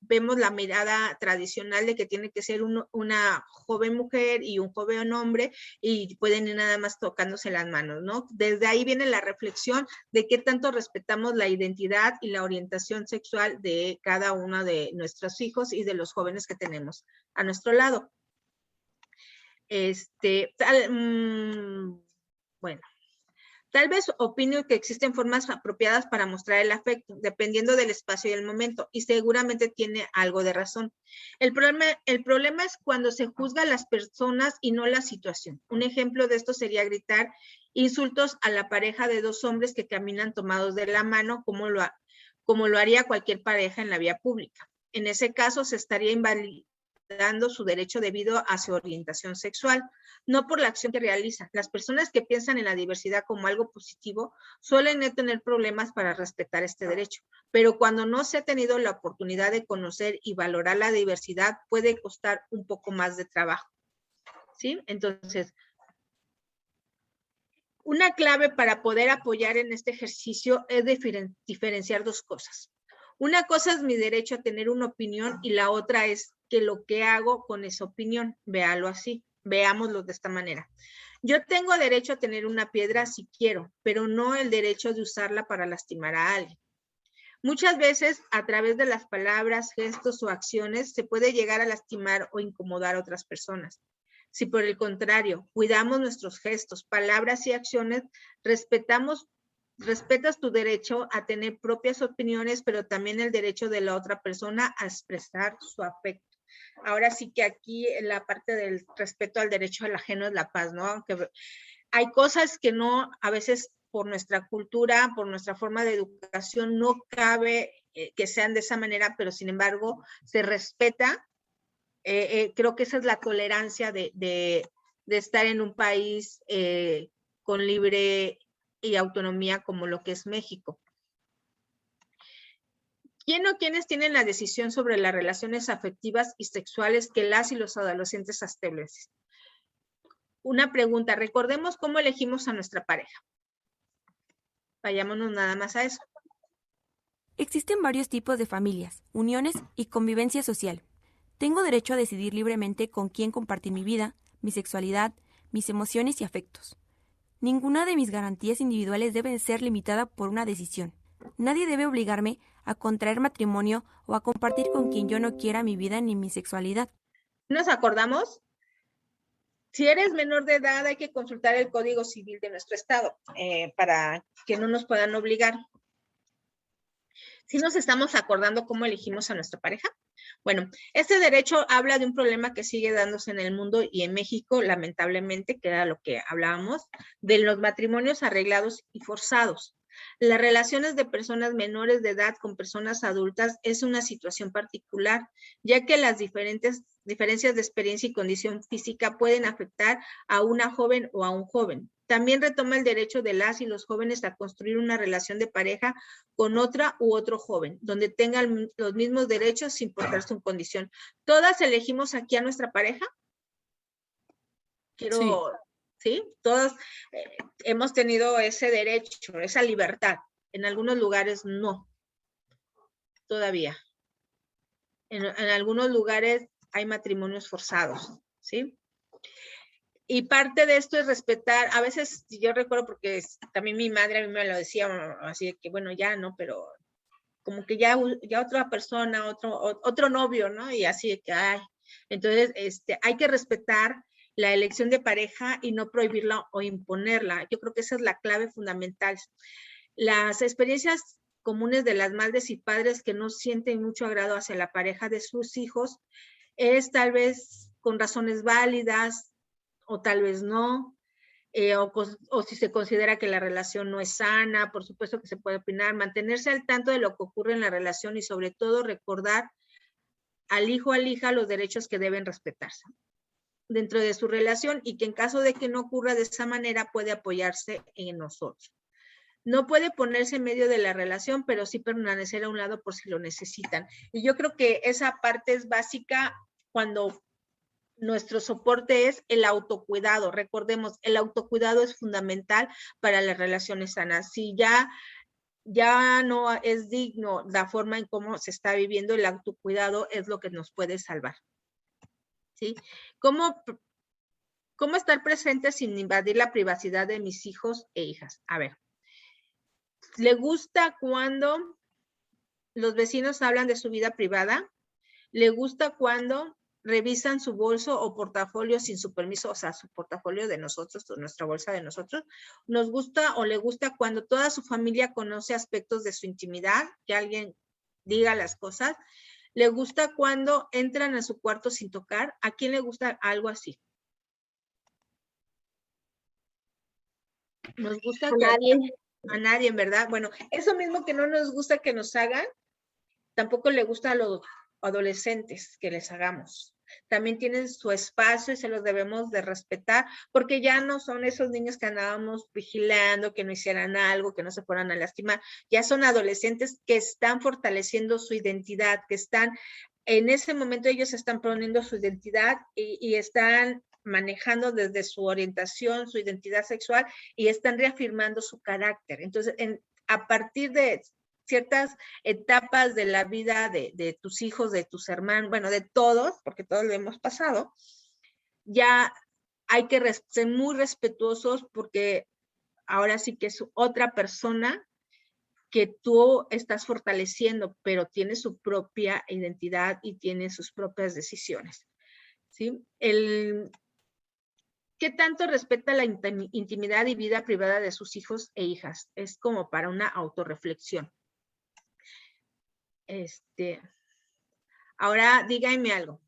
vemos la mirada tradicional de que tiene que ser una joven mujer y un joven hombre y pueden ir nada más tocándose las manos, ¿no? Desde ahí viene la reflexión de qué tanto respetamos la identidad y la orientación sexual de cada uno de nuestros hijos y de los jóvenes que tenemos a nuestro lado. Bueno. Tal vez opino que existen formas apropiadas para mostrar el afecto, dependiendo del espacio y el momento, y seguramente tiene algo de razón. El problema es cuando se juzga a las personas y no la situación. Un ejemplo de esto sería gritar insultos a la pareja de dos hombres que caminan tomados de la mano, como lo haría cualquier pareja en la vía pública. En ese caso, se estaría invalidando su derecho debido a su orientación sexual, no por la acción que realiza. Las personas que piensan en la diversidad como algo positivo suelen no tener problemas para respetar este derecho, pero cuando no se ha tenido la oportunidad de conocer y valorar la diversidad, puede costar un poco más de trabajo. ¿Sí? Entonces, una clave para poder apoyar en este ejercicio es diferenciar dos cosas. Una cosa es mi derecho a tener una opinión y la otra es que lo que hago con esa opinión, véalo así, veámoslo de esta manera. Yo tengo derecho a tener una piedra si quiero, pero no el derecho de usarla para lastimar a alguien. Muchas veces, a través de las palabras, gestos o acciones, se puede llegar a lastimar o incomodar a otras personas. Si por el contrario, cuidamos nuestros gestos, palabras y acciones, respetas tu derecho a tener propias opiniones, pero también el derecho de la otra persona a expresar su afecto. Ahora sí que aquí en la parte del respeto al derecho del ajeno es la paz, ¿no? Aunque hay cosas que no, a veces por nuestra cultura, por nuestra forma de educación, no cabe que sean de esa manera, pero sin embargo se respeta. Creo que esa es la tolerancia de estar en un país con libre y autonomía como lo que es México. ¿Quién o quiénes tienen la decisión sobre las relaciones afectivas y sexuales que las y los adolescentes establecen? Una pregunta, recordemos cómo elegimos a nuestra pareja. Vayámonos nada más a eso. Existen varios tipos de familias, uniones y convivencia social. Tengo derecho a decidir libremente con quién compartir mi vida, mi sexualidad, mis emociones y afectos. Ninguna de mis garantías individuales debe ser limitada por una decisión. Nadie debe obligarme a contraer matrimonio o a compartir con quien yo no quiera mi vida ni mi sexualidad. ¿Nos acordamos? Si eres menor de edad, hay que consultar el Código Civil de nuestro estado para que no nos puedan obligar. ¿Sí nos estamos acordando cómo elegimos a nuestra pareja? Bueno, este derecho habla de un problema que sigue dándose en el mundo y en México, lamentablemente, que era lo que hablábamos, de los matrimonios arreglados y forzados. Las relaciones de personas menores de edad con personas adultas es una situación particular, ya que las diferencias de experiencia y condición física pueden afectar a una joven o a un joven. También retoma el derecho de las y los jóvenes a construir una relación de pareja con otra u otro joven, donde tengan los mismos derechos sin importar su condición. ¿Todas elegimos aquí a nuestra pareja? ¿Sí? Todos hemos tenido ese derecho, esa libertad. En algunos lugares no, todavía. En algunos lugares hay matrimonios forzados, ¿sí? Y parte de esto es respetar, a veces yo recuerdo porque también mi madre a mí me lo decía, así de que bueno, ya no, pero como que ya otra persona, otro novio, ¿no? Y así de que, ay, entonces hay que respetar la elección de pareja y no prohibirla o imponerla. Yo creo que esa es la clave fundamental. Las experiencias comunes de las madres y padres que no sienten mucho agrado hacia la pareja de sus hijos es tal vez con razones válidas o tal vez no, o si se considera que la relación no es sana, por supuesto que se puede opinar, mantenerse al tanto de lo que ocurre en la relación y sobre todo recordar al hijo o a la hija los derechos que deben respetarse dentro de su relación y que en caso de que no ocurra de esa manera puede apoyarse en nosotros. No puede ponerse en medio de la relación, pero sí permanecer a un lado por si lo necesitan. Y yo creo que esa parte es básica cuando nuestro soporte es el autocuidado. Recordemos, el autocuidado es fundamental para las relaciones sanas. Si ya no es digno la forma en cómo se está viviendo, el autocuidado es lo que nos puede salvar. ¿Sí? ¿Cómo estar presente sin invadir la privacidad de mis hijos e hijas? A ver, ¿le gusta cuando los vecinos hablan de su vida privada? ¿Le gusta cuando revisan su bolso o portafolio sin su permiso, o sea, su portafolio de nosotros, nuestra bolsa de nosotros? ¿Nos gusta o le gusta cuando toda su familia conoce aspectos de su intimidad, que alguien diga las cosas? ¿Le gusta cuando entran a su cuarto sin tocar? ¿A quién le gusta algo así? ¿Nos gusta? A nadie. A nadie, ¿verdad? Bueno, eso mismo que no nos gusta que nos hagan, tampoco le gusta a los adolescentes que les hagamos. También tienen su espacio y se los debemos de respetar, porque ya no son esos niños que andábamos vigilando, que no hicieran algo, que no se fueran a lastimar. Ya son adolescentes que están fortaleciendo su identidad, que están, en ese momento ellos están poniendo su identidad y están manejando desde su orientación, su identidad sexual y están reafirmando su carácter. Entonces, a partir de ciertas etapas de la vida de tus hijos, de tus hermanos, bueno, de todos, porque todos lo hemos pasado, ya hay que ser muy respetuosos porque ahora sí que es otra persona que tú estás fortaleciendo, pero tiene su propia identidad y tiene sus propias decisiones, ¿sí? ¿Qué tanto respeta la intimidad y vida privada de sus hijos e hijas? Es como para una autorreflexión. Ahora díganme algo.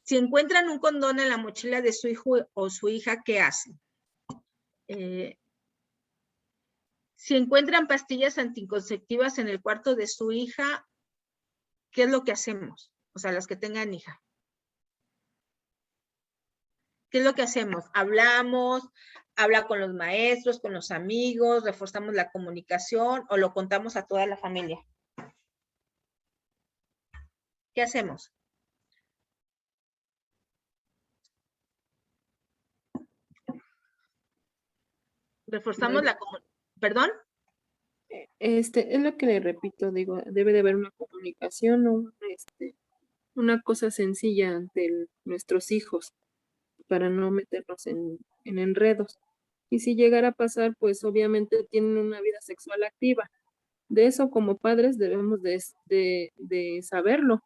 Si encuentran un condón en la mochila de su hijo o su hija, ¿qué hacen? Si encuentran pastillas anticonceptivas en el cuarto de su hija, ¿qué es lo que hacemos? O sea, las que tengan hija. ¿Qué es lo que hacemos? Hablamos, habla con los maestros, con los amigos, reforzamos la comunicación o lo contamos a toda la familia. ¿Qué hacemos? Reforzamos la comunicación. ¿Perdón? Es lo que le repito, digo, debe de haber una comunicación, una cosa sencilla ante nuestros hijos para no meternos en enredos. Y si llegara a pasar, pues obviamente tienen una vida sexual activa. De eso como padres debemos de saberlo.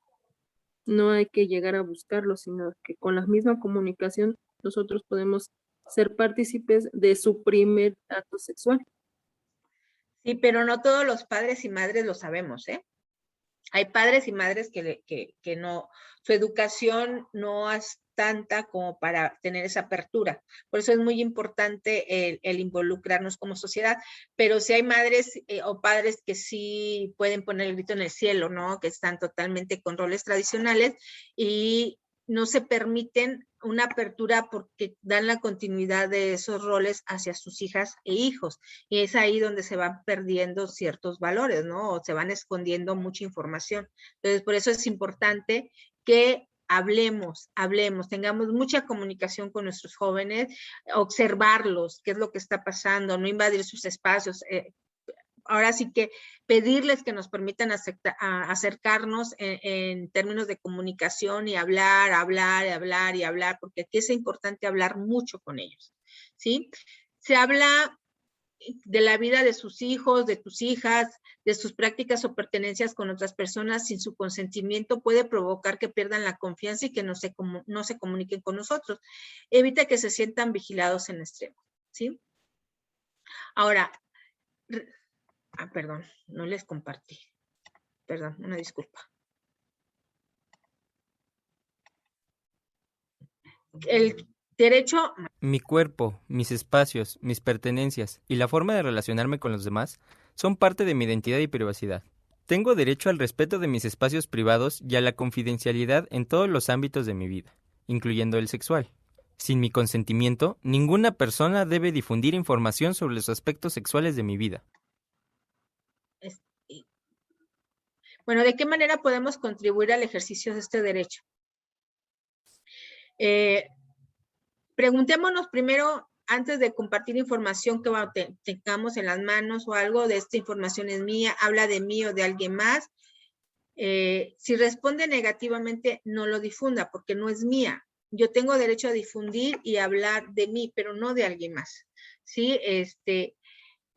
No hay que llegar a buscarlo, sino que con la misma comunicación nosotros podemos ser partícipes de su primer acto sexual. Sí, pero no todos los padres y madres lo sabemos, ¿eh? Hay padres y madres que no, su educación no es tanta como para tener esa apertura. Por eso es muy importante el involucrarnos como sociedad. Pero si hay madres o padres que sí pueden poner el grito en el cielo, ¿no? Que están totalmente con roles tradicionales y no se permiten una apertura porque dan la continuidad de esos roles hacia sus hijas e hijos. Y es ahí donde se van perdiendo ciertos valores, ¿no? O se van escondiendo mucha información. Entonces, por eso es importante que hablemos, tengamos mucha comunicación con nuestros jóvenes, observarlos, qué es lo que está pasando, no invadir sus espacios. Ahora sí que pedirles que nos permitan acercarnos en términos de comunicación y hablar, porque aquí es importante hablar mucho con ellos, ¿sí? Se habla de la vida de sus hijos, de tus hijas, de sus prácticas o pertenencias con otras personas sin su consentimiento puede provocar que pierdan la confianza y que no se comuniquen con nosotros. Evita que se sientan vigilados en extremo, ¿sí? Ahora, perdón, no les compartí. Perdón, una disculpa. El derecho... Mi cuerpo, mis espacios, mis pertenencias y la forma de relacionarme con los demás son parte de mi identidad y privacidad. Tengo derecho al respeto de mis espacios privados y a la confidencialidad en todos los ámbitos de mi vida, incluyendo el sexual. Sin mi consentimiento, ninguna persona debe difundir información sobre los aspectos sexuales de mi vida. Bueno, ¿de qué manera podemos contribuir al ejercicio de este derecho? Preguntémonos primero, antes de compartir información que tengamos en las manos o algo, de esta información es mía, habla de mí o de alguien más. Si responde negativamente, no lo difunda porque no es mía. Yo tengo derecho a difundir y hablar de mí, pero no de alguien más, ¿sí?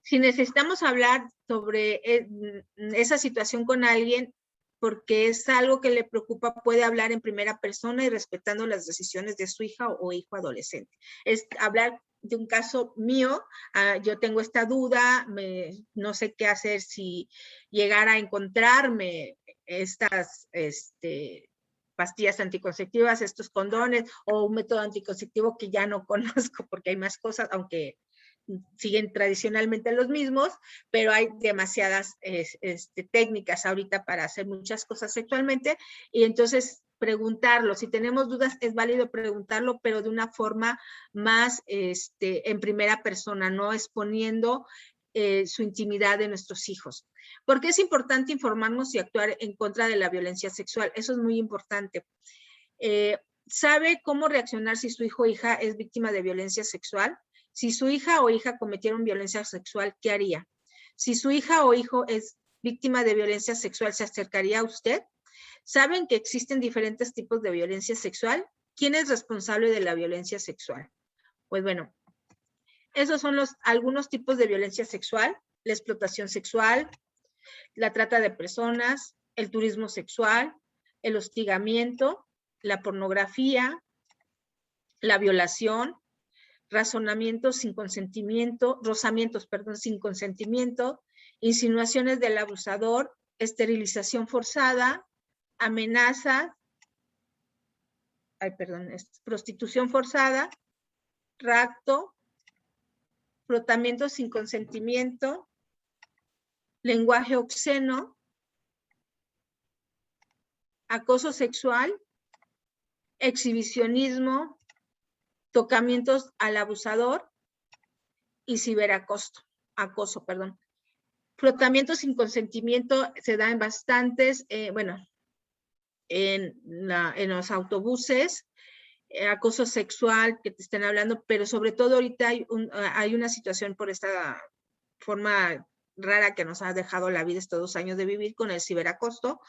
Si necesitamos hablar sobre esa situación con alguien, porque es algo que le preocupa, puede hablar en primera persona y respetando las decisiones de su hija o hijo adolescente. Es hablar de un caso mío, yo tengo esta duda, no sé qué hacer si llegara a encontrarme estas pastillas anticonceptivas, estos condones o un método anticonceptivo que ya no conozco porque hay más cosas, aunque siguen tradicionalmente los mismos, pero hay demasiadas técnicas ahorita para hacer muchas cosas sexualmente, y entonces preguntarlo, si tenemos dudas es válido preguntarlo, pero de una forma más en primera persona, no exponiendo su intimidad de nuestros hijos. ¿Por qué es importante informarnos y actuar en contra de la violencia sexual? Eso es muy importante. ¿Sabe cómo reaccionar si su hijo o hija es víctima de violencia sexual? Si su hija o hija cometieron violencia sexual, ¿qué haría? Si su hija o hijo es víctima de violencia sexual, ¿se acercaría a usted? ¿Saben que existen diferentes tipos de violencia sexual? ¿Quién es responsable de la violencia sexual? Pues bueno, esos son algunos tipos de violencia sexual: la explotación sexual, la trata de personas, el turismo sexual, el hostigamiento, la pornografía, la violación, rozamientos sin consentimiento, insinuaciones del abusador, esterilización forzada, amenazas, prostitución forzada, rapto, frotamiento sin consentimiento, lenguaje obsceno, acoso sexual, exhibicionismo, tocamientos al abusador y ciberacoso. Frotamiento sin consentimiento se da en bastantes, en los autobuses, acoso sexual que te estén hablando, pero sobre todo ahorita hay una situación por esta forma rara que nos ha dejado la vida estos 2 años de vivir con el ciberacoso,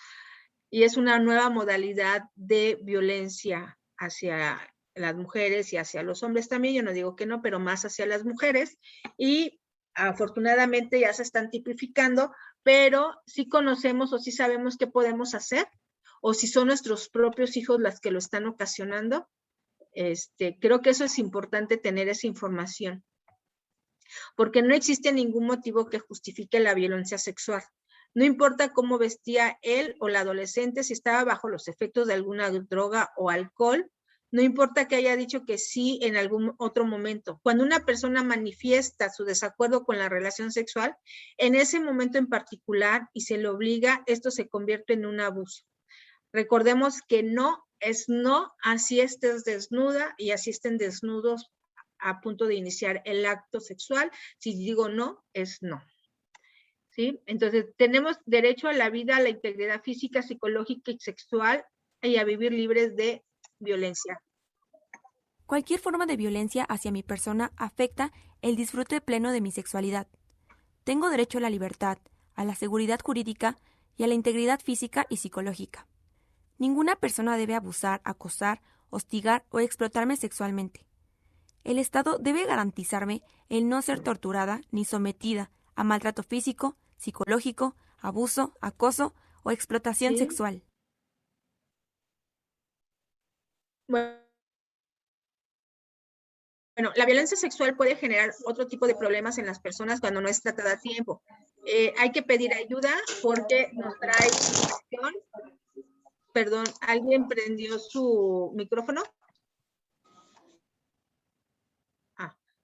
y es una nueva modalidad de violencia hacia las mujeres y hacia los hombres también. Yo no digo que no, pero más hacia las mujeres, y afortunadamente ya se están tipificando, pero sí conocemos o sí sabemos qué podemos hacer, o si son nuestros propios hijos las que lo están ocasionando. Creo que eso es importante, tener esa información, porque no existe ningún motivo que justifique la violencia sexual. No importa cómo vestía él o la adolescente, si estaba bajo los efectos de alguna droga o alcohol, no importa que haya dicho que sí en algún otro momento. Cuando una persona manifiesta su desacuerdo con la relación sexual, en ese momento en particular, y se le obliga, esto se convierte en un abuso. Recordemos que no es no, así estés desnuda y así estén desnudos a punto de iniciar el acto sexual. Si digo no, es no. ¿Sí? Entonces, tenemos derecho a la vida, a la integridad física, psicológica y sexual, y a vivir libres de violencia. Cualquier forma de violencia hacia mi persona afecta el disfrute pleno de mi sexualidad. Tengo derecho a la libertad, a la seguridad jurídica y a la integridad física y psicológica. Ninguna persona debe abusar, acosar, hostigar o explotarme sexualmente. El Estado debe garantizarme el no ser torturada ni sometida a maltrato físico, psicológico, abuso, acoso o explotación sexual. Bueno, la violencia sexual puede generar otro tipo de problemas en las personas cuando no es tratada a tiempo. Hay que pedir ayuda porque nos trae información. Perdón, ¿alguien prendió su micrófono?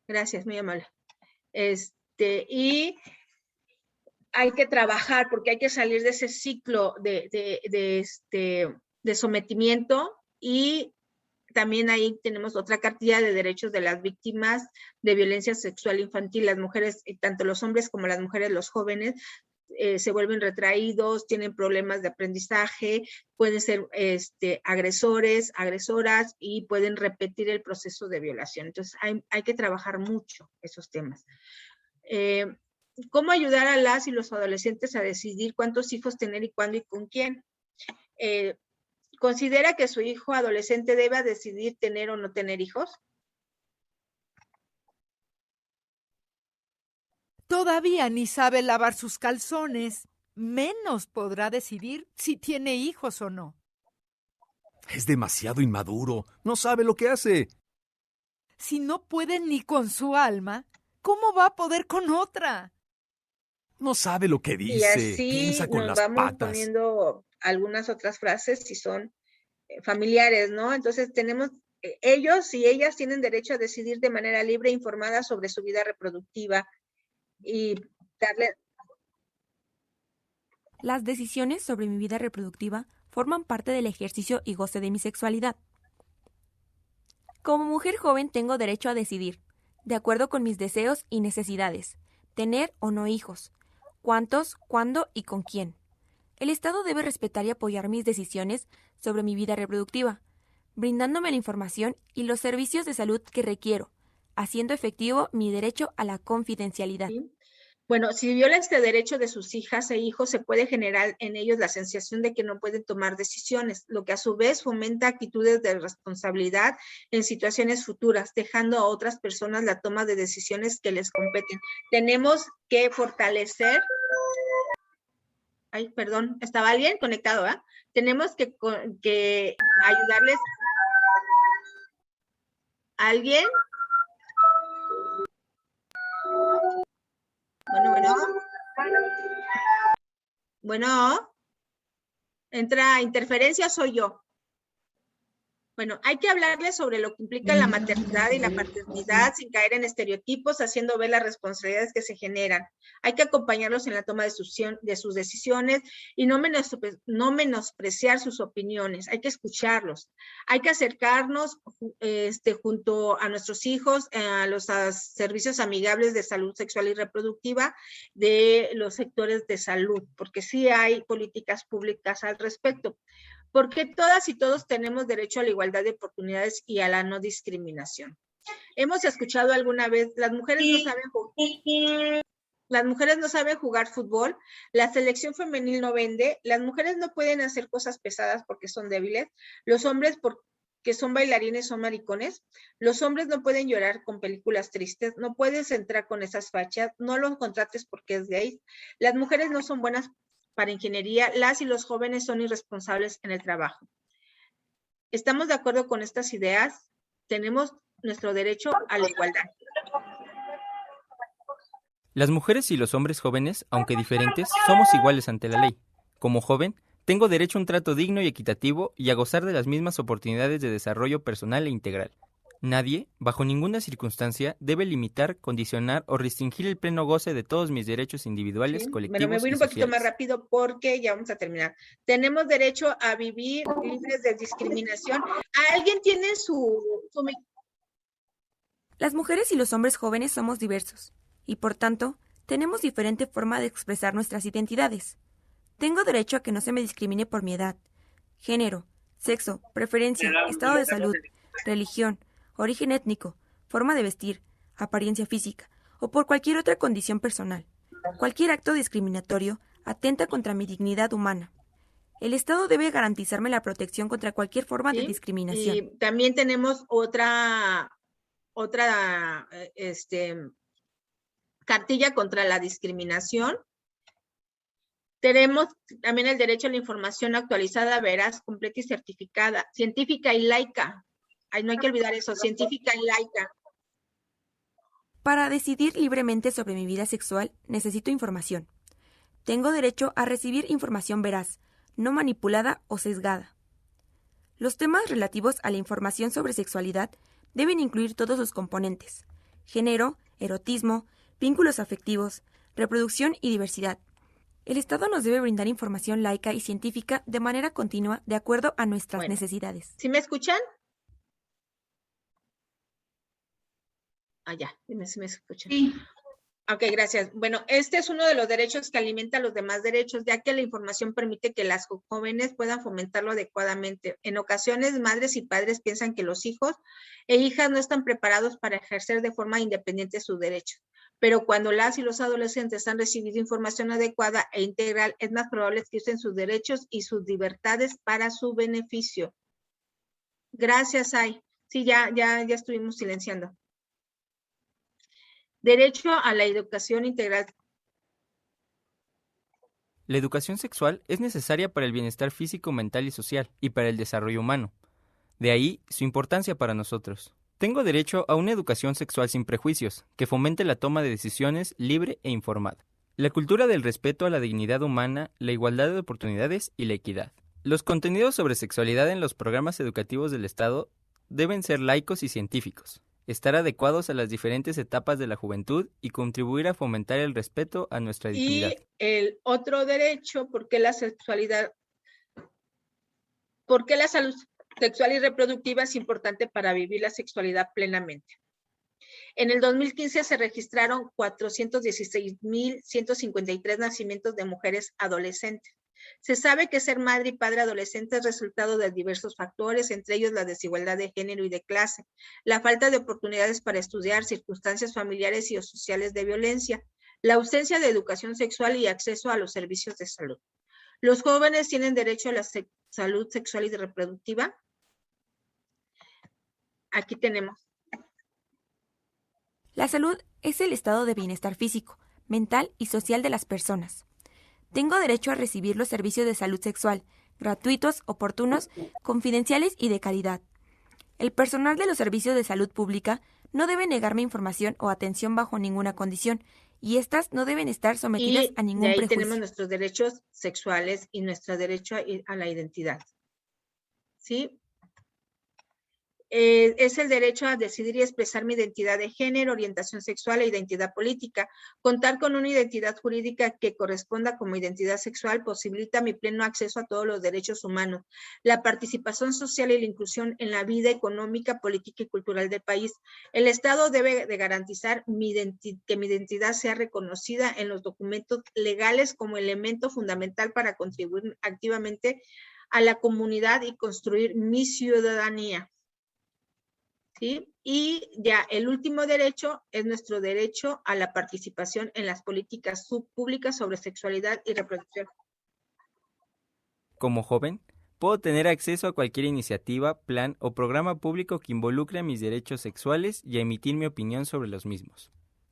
Gracias, muy amable. Y hay que trabajar porque hay que salir de ese ciclo de sometimiento, y también ahí tenemos otra cartilla de derechos de las víctimas de violencia sexual infantil. Las mujeres, tanto los hombres como las mujeres, los jóvenes, se vuelven retraídos, tienen problemas de aprendizaje, pueden ser agresores, agresoras, y pueden repetir el proceso de violación. Entonces hay que trabajar mucho esos temas. ¿Cómo ayudar a las y los adolescentes a decidir cuántos hijos tener y cuándo y con quién? ¿Considera que su hijo adolescente deba decidir tener o no tener hijos? Todavía ni sabe lavar sus calzones, menos podrá decidir si tiene hijos o no. Es demasiado inmaduro, no sabe lo que hace. Si no puede ni con su alma, ¿cómo va a poder con otra? No sabe lo que dice, Y así piensa con nos las vamos patas. poniendo algunas otras frases si son familiares, ¿no? Entonces tenemos, ellos y ellas tienen derecho a decidir de manera libre e informada sobre su vida reproductiva y darle... Las decisiones sobre mi vida reproductiva forman parte del ejercicio y goce de mi sexualidad. Como mujer joven tengo derecho a decidir, de acuerdo con mis deseos y necesidades, tener o no hijos, cuántos, cuándo y con quién. El Estado debe respetar y apoyar mis decisiones sobre mi vida reproductiva, brindándome la información y los servicios de salud que requiero, haciendo efectivo mi derecho a la confidencialidad. ¿Sí? Bueno, si viola este derecho de sus hijas e hijos, se puede generar en ellos la sensación de que no pueden tomar decisiones, lo que a su vez fomenta actitudes de responsabilidad en situaciones futuras, dejando a otras personas la toma de decisiones que les competen. Tenemos que fortalecer... Ay, perdón, ¿estaba alguien conectado? Tenemos que ayudarles ¿Alguien? Bueno. Bueno, entra interferencia, soy yo. Bueno, hay que hablarles sobre lo que implica la maternidad y la paternidad sin caer en estereotipos, haciendo ver las responsabilidades que se generan. Hay que acompañarlos en la toma de sus decisiones y no menospreciar sus opiniones. Hay que escucharlos. Hay que acercarnos junto a nuestros hijos a los servicios amigables de salud sexual y reproductiva de los sectores de salud, porque sí hay políticas públicas al respecto. Porque todas y todos tenemos derecho a la igualdad de oportunidades y a la no discriminación. Hemos escuchado alguna vez, las mujeres no saben jugar fútbol, la selección femenil no vende, las mujeres no pueden hacer cosas pesadas porque son débiles, los hombres porque son bailarines son maricones, los hombres no pueden llorar con películas tristes, no puedes entrar con esas fachas, no los contrates porque es gay, las mujeres no son buenas para ingeniería, las y los jóvenes son irresponsables en el trabajo. ¿Estamos de acuerdo con estas ideas? Tenemos nuestro derecho a la igualdad. Las mujeres y los hombres jóvenes, aunque diferentes, somos iguales ante la ley. Como joven, tengo derecho a un trato digno y equitativo y a gozar de las mismas oportunidades de desarrollo personal e integral. Nadie, bajo ninguna circunstancia, debe limitar, condicionar o restringir el pleno goce de todos mis derechos individuales, colectivos Bueno, me voy y un poquito sociales. más rápido porque ya vamos a terminar. Tenemos derecho a vivir libres de discriminación. ¿Alguien tiene su... Las mujeres y los hombres jóvenes somos diversos, y por tanto, tenemos diferente forma de expresar nuestras identidades. Tengo derecho a que no se me discrimine por mi edad, género, sexo, preferencia, estado de salud, religión, origen étnico, forma de vestir, apariencia física o por cualquier otra condición personal. Cualquier acto discriminatorio atenta contra mi dignidad humana. El Estado debe garantizarme la protección contra cualquier forma de discriminación. Y también tenemos otra cartilla contra la discriminación. Tenemos también el derecho a la información actualizada, veraz, completa y certificada, científica y laica. Ay, no hay que olvidar eso, científica y laica. Para decidir libremente sobre mi vida sexual, necesito información. Tengo derecho a recibir información veraz, no manipulada o sesgada. Los temas relativos a la información sobre sexualidad deben incluir todos sus componentes: género, erotismo, vínculos afectivos, reproducción y diversidad. El Estado nos debe brindar información laica y científica de manera continua de acuerdo a nuestras necesidades. ¿Sí me escuchan? Ya, dime si me escuchan. Sí. Ok, gracias. Bueno, este es uno de los derechos que alimenta los demás derechos, ya que la información permite que las jóvenes puedan fomentarlo adecuadamente. En ocasiones, madres y padres piensan que los hijos e hijas no están preparados para ejercer de forma independiente sus derechos. Pero cuando las y los adolescentes han recibido información adecuada e integral, es más probable que usen sus derechos y sus libertades para su beneficio. Gracias, Ay. Sí, ya estuvimos silenciando. Derecho a la educación integral. La educación sexual es necesaria para el bienestar físico, mental y social, y para el desarrollo humano. De ahí su importancia para nosotros. Tengo derecho a una educación sexual sin prejuicios, que fomente la toma de decisiones libre e informada. La cultura del respeto a la dignidad humana, la igualdad de oportunidades y la equidad. Los contenidos sobre sexualidad en los programas educativos del Estado deben ser laicos y científicos, estar adecuados a las diferentes etapas de la juventud y contribuir a fomentar el respeto a nuestra dignidad. Y el otro derecho, ¿por qué la salud sexual y reproductiva es importante para vivir la sexualidad plenamente? En el 2015 se registraron 416,153 nacimientos de mujeres adolescentes. Se sabe que ser madre y padre adolescente es resultado de diversos factores, entre ellos la desigualdad de género y de clase, la falta de oportunidades para estudiar, circunstancias familiares y sociales de violencia, la ausencia de educación sexual y acceso a los servicios de salud. ¿Los jóvenes tienen derecho a la salud sexual y reproductiva? Aquí tenemos. La salud es el estado de bienestar físico, mental y social de las personas. Tengo derecho a recibir los servicios de salud sexual, gratuitos, oportunos, confidenciales y de calidad. El personal de los servicios de salud pública no debe negarme información o atención bajo ninguna condición, y estas no deben estar sometidas Y a de ningún ahí prejuicio. tenemos nuestros derechos sexuales y nuestro derecho a la identidad. ¿Sí? Es el derecho a decidir y expresar mi identidad de género, orientación sexual e identidad política. Contar con una identidad jurídica que corresponda como identidad sexual posibilita mi pleno acceso a todos los derechos humanos, la participación social y la inclusión en la vida económica, política y cultural del país. El Estado debe de garantizar que mi identidad sea reconocida en los documentos legales como elemento fundamental para contribuir activamente a la comunidad y construir mi ciudadanía. ¿Sí? Y ya el último derecho es nuestro derecho a la participación en las políticas públicas sobre sexualidad y reproducción. Como joven, puedo tener acceso a cualquier iniciativa, plan o programa público que involucre a mis derechos sexuales y a emitir mi opinión sobre los mismos.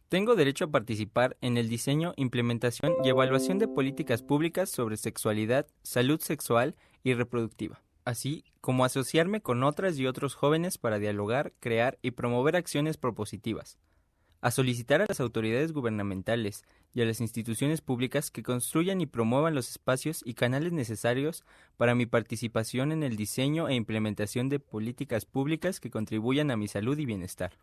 Tengo derecho a participar en el diseño, implementación y evaluación de políticas públicas sobre sexualidad, salud sexual y reproductiva, así como asociarme con otras y otros jóvenes para dialogar, crear y promover acciones propositivas, a solicitar a las autoridades gubernamentales y a las instituciones públicas que construyan y promuevan los espacios y canales necesarios para mi participación en el diseño e implementación de políticas públicas que contribuyan a mi salud y bienestar.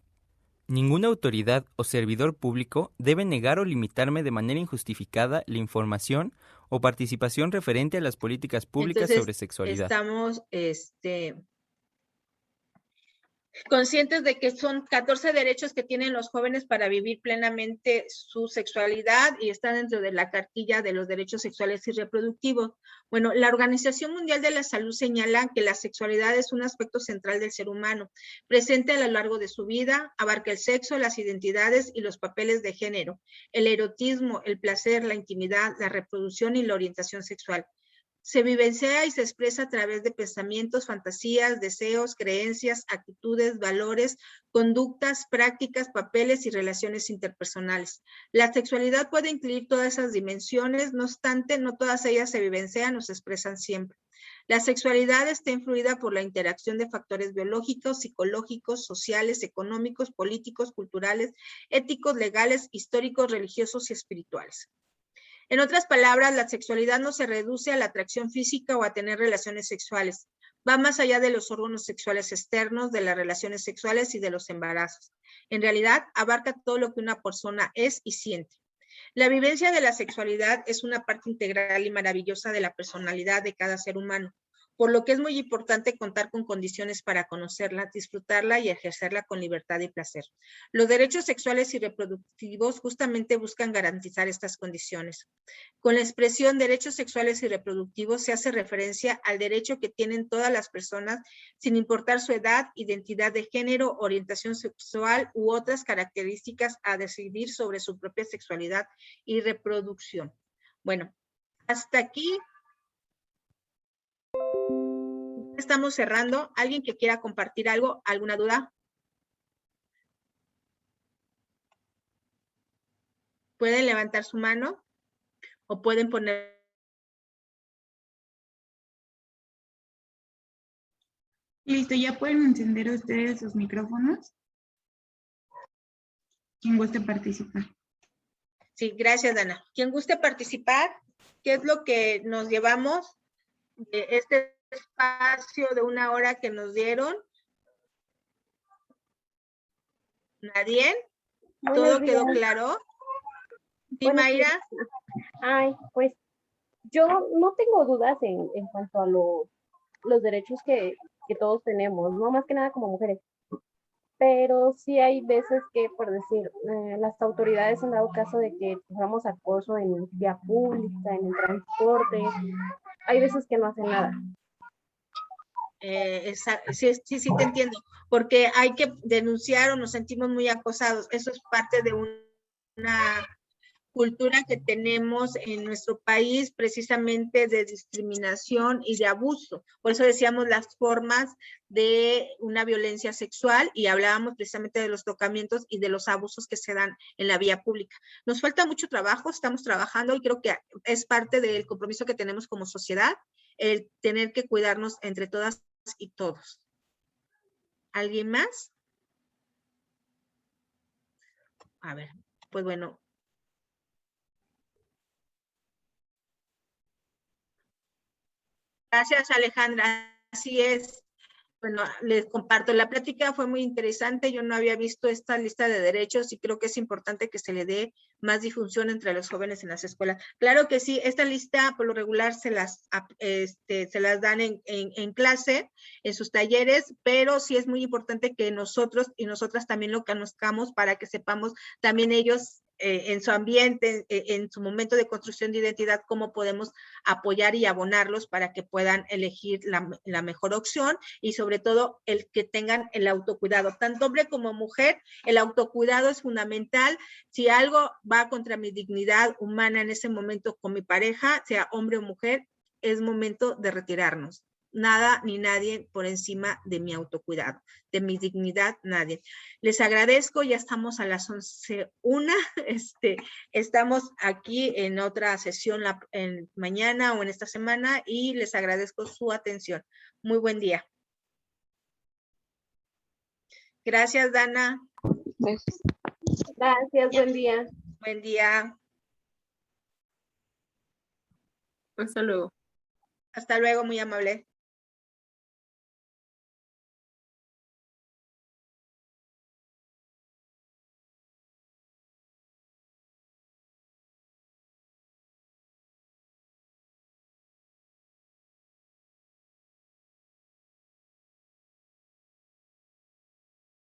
Ninguna autoridad o servidor público debe negar o limitarme de manera injustificada la información o participación referente a las políticas públicas Entonces, sobre sexualidad. estamos conscientes de que son 14 derechos que tienen los jóvenes para vivir plenamente su sexualidad y están dentro de la cartilla de los derechos sexuales y reproductivos. Bueno, la Organización Mundial de la Salud señala que la sexualidad es un aspecto central del ser humano, presente a lo largo de su vida, abarca el sexo, las identidades y los papeles de género, el erotismo, el placer, la intimidad, la reproducción y la orientación sexual. Se vivencia y se expresa a través de pensamientos, fantasías, deseos, creencias, actitudes, valores, conductas, prácticas, papeles y relaciones interpersonales. La sexualidad puede incluir todas esas dimensiones, no obstante, no todas ellas se vivencian o se expresan siempre. La sexualidad está influida por la interacción de factores biológicos, psicológicos, sociales, económicos, políticos, culturales, éticos, legales, históricos, religiosos y espirituales. En otras palabras, la sexualidad no se reduce a la atracción física o a tener relaciones sexuales. Va más allá de los órganos sexuales externos, de las relaciones sexuales y de los embarazos. En realidad, abarca todo lo que una persona es y siente. La vivencia de la sexualidad es una parte integral y maravillosa de la personalidad de cada ser humano, por lo que es muy importante contar con condiciones para conocerla, disfrutarla y ejercerla con libertad y placer. Los derechos sexuales y reproductivos justamente buscan garantizar estas condiciones. Con la expresión derechos sexuales y reproductivos se hace referencia al derecho que tienen todas las personas, sin importar su edad, identidad de género, orientación sexual u otras características, a decidir sobre su propia sexualidad y reproducción. Bueno, hasta aquí estamos cerrando. ¿Alguien que quiera compartir algo? ¿Alguna duda? ¿Pueden levantar su mano? ¿O pueden poner? Listo, ya pueden encender ustedes sus micrófonos. Quien guste participar. Sí, gracias, Dana. ¿Quién guste participar? ¿Qué es lo que nos llevamos de este espacio de 1 hora que nos dieron? ¿Nadie? ¿Todo quedó claro? ¿Sí, Mayra? Ay, pues yo no tengo dudas en cuanto a los derechos que todos tenemos, ¿no? Más que nada como mujeres. Pero sí hay veces que, por decir, las autoridades han dado caso de que tengamos acoso en vía pública, en el transporte. Hay veces que no hacen nada. Sí, te entiendo, porque hay que denunciar o nos sentimos muy acosados. Eso es parte de una cultura que tenemos en nuestro país, precisamente de discriminación y de abuso. Por eso decíamos las formas de una violencia sexual y hablábamos precisamente de los tocamientos y de los abusos que se dan en la vía pública. Nos falta mucho trabajo, estamos trabajando y creo que es parte del compromiso que tenemos como sociedad, el tener que cuidarnos entre todas y todos. ¿Alguien más? A ver, pues bueno. Gracias, Alejandra. Así es. Bueno, les comparto, la plática fue muy interesante, yo no había visto esta lista de derechos y creo que es importante que se le dé más difusión entre los jóvenes en las escuelas. Claro que sí, esta lista por lo regular se las dan en clase, en sus talleres, pero sí es muy importante que nosotros y nosotras también lo conozcamos para que sepamos también ellos en su ambiente, en su momento de construcción de identidad, cómo podemos apoyar y abonarlos para que puedan elegir la mejor opción y sobre todo el que tengan el autocuidado. Tanto hombre como mujer, el autocuidado es fundamental. Si algo va contra mi dignidad humana en ese momento con mi pareja, sea hombre o mujer, es momento de retirarnos. Nada ni nadie por encima de mi autocuidado, de mi dignidad, nadie. Les agradezco, ya estamos a las 11:01. Estamos aquí en otra sesión mañana o en esta semana y les agradezco su atención. Muy buen día. Gracias, Dana. Gracias, buen día. Buen día. Hasta luego. Hasta luego, muy amable.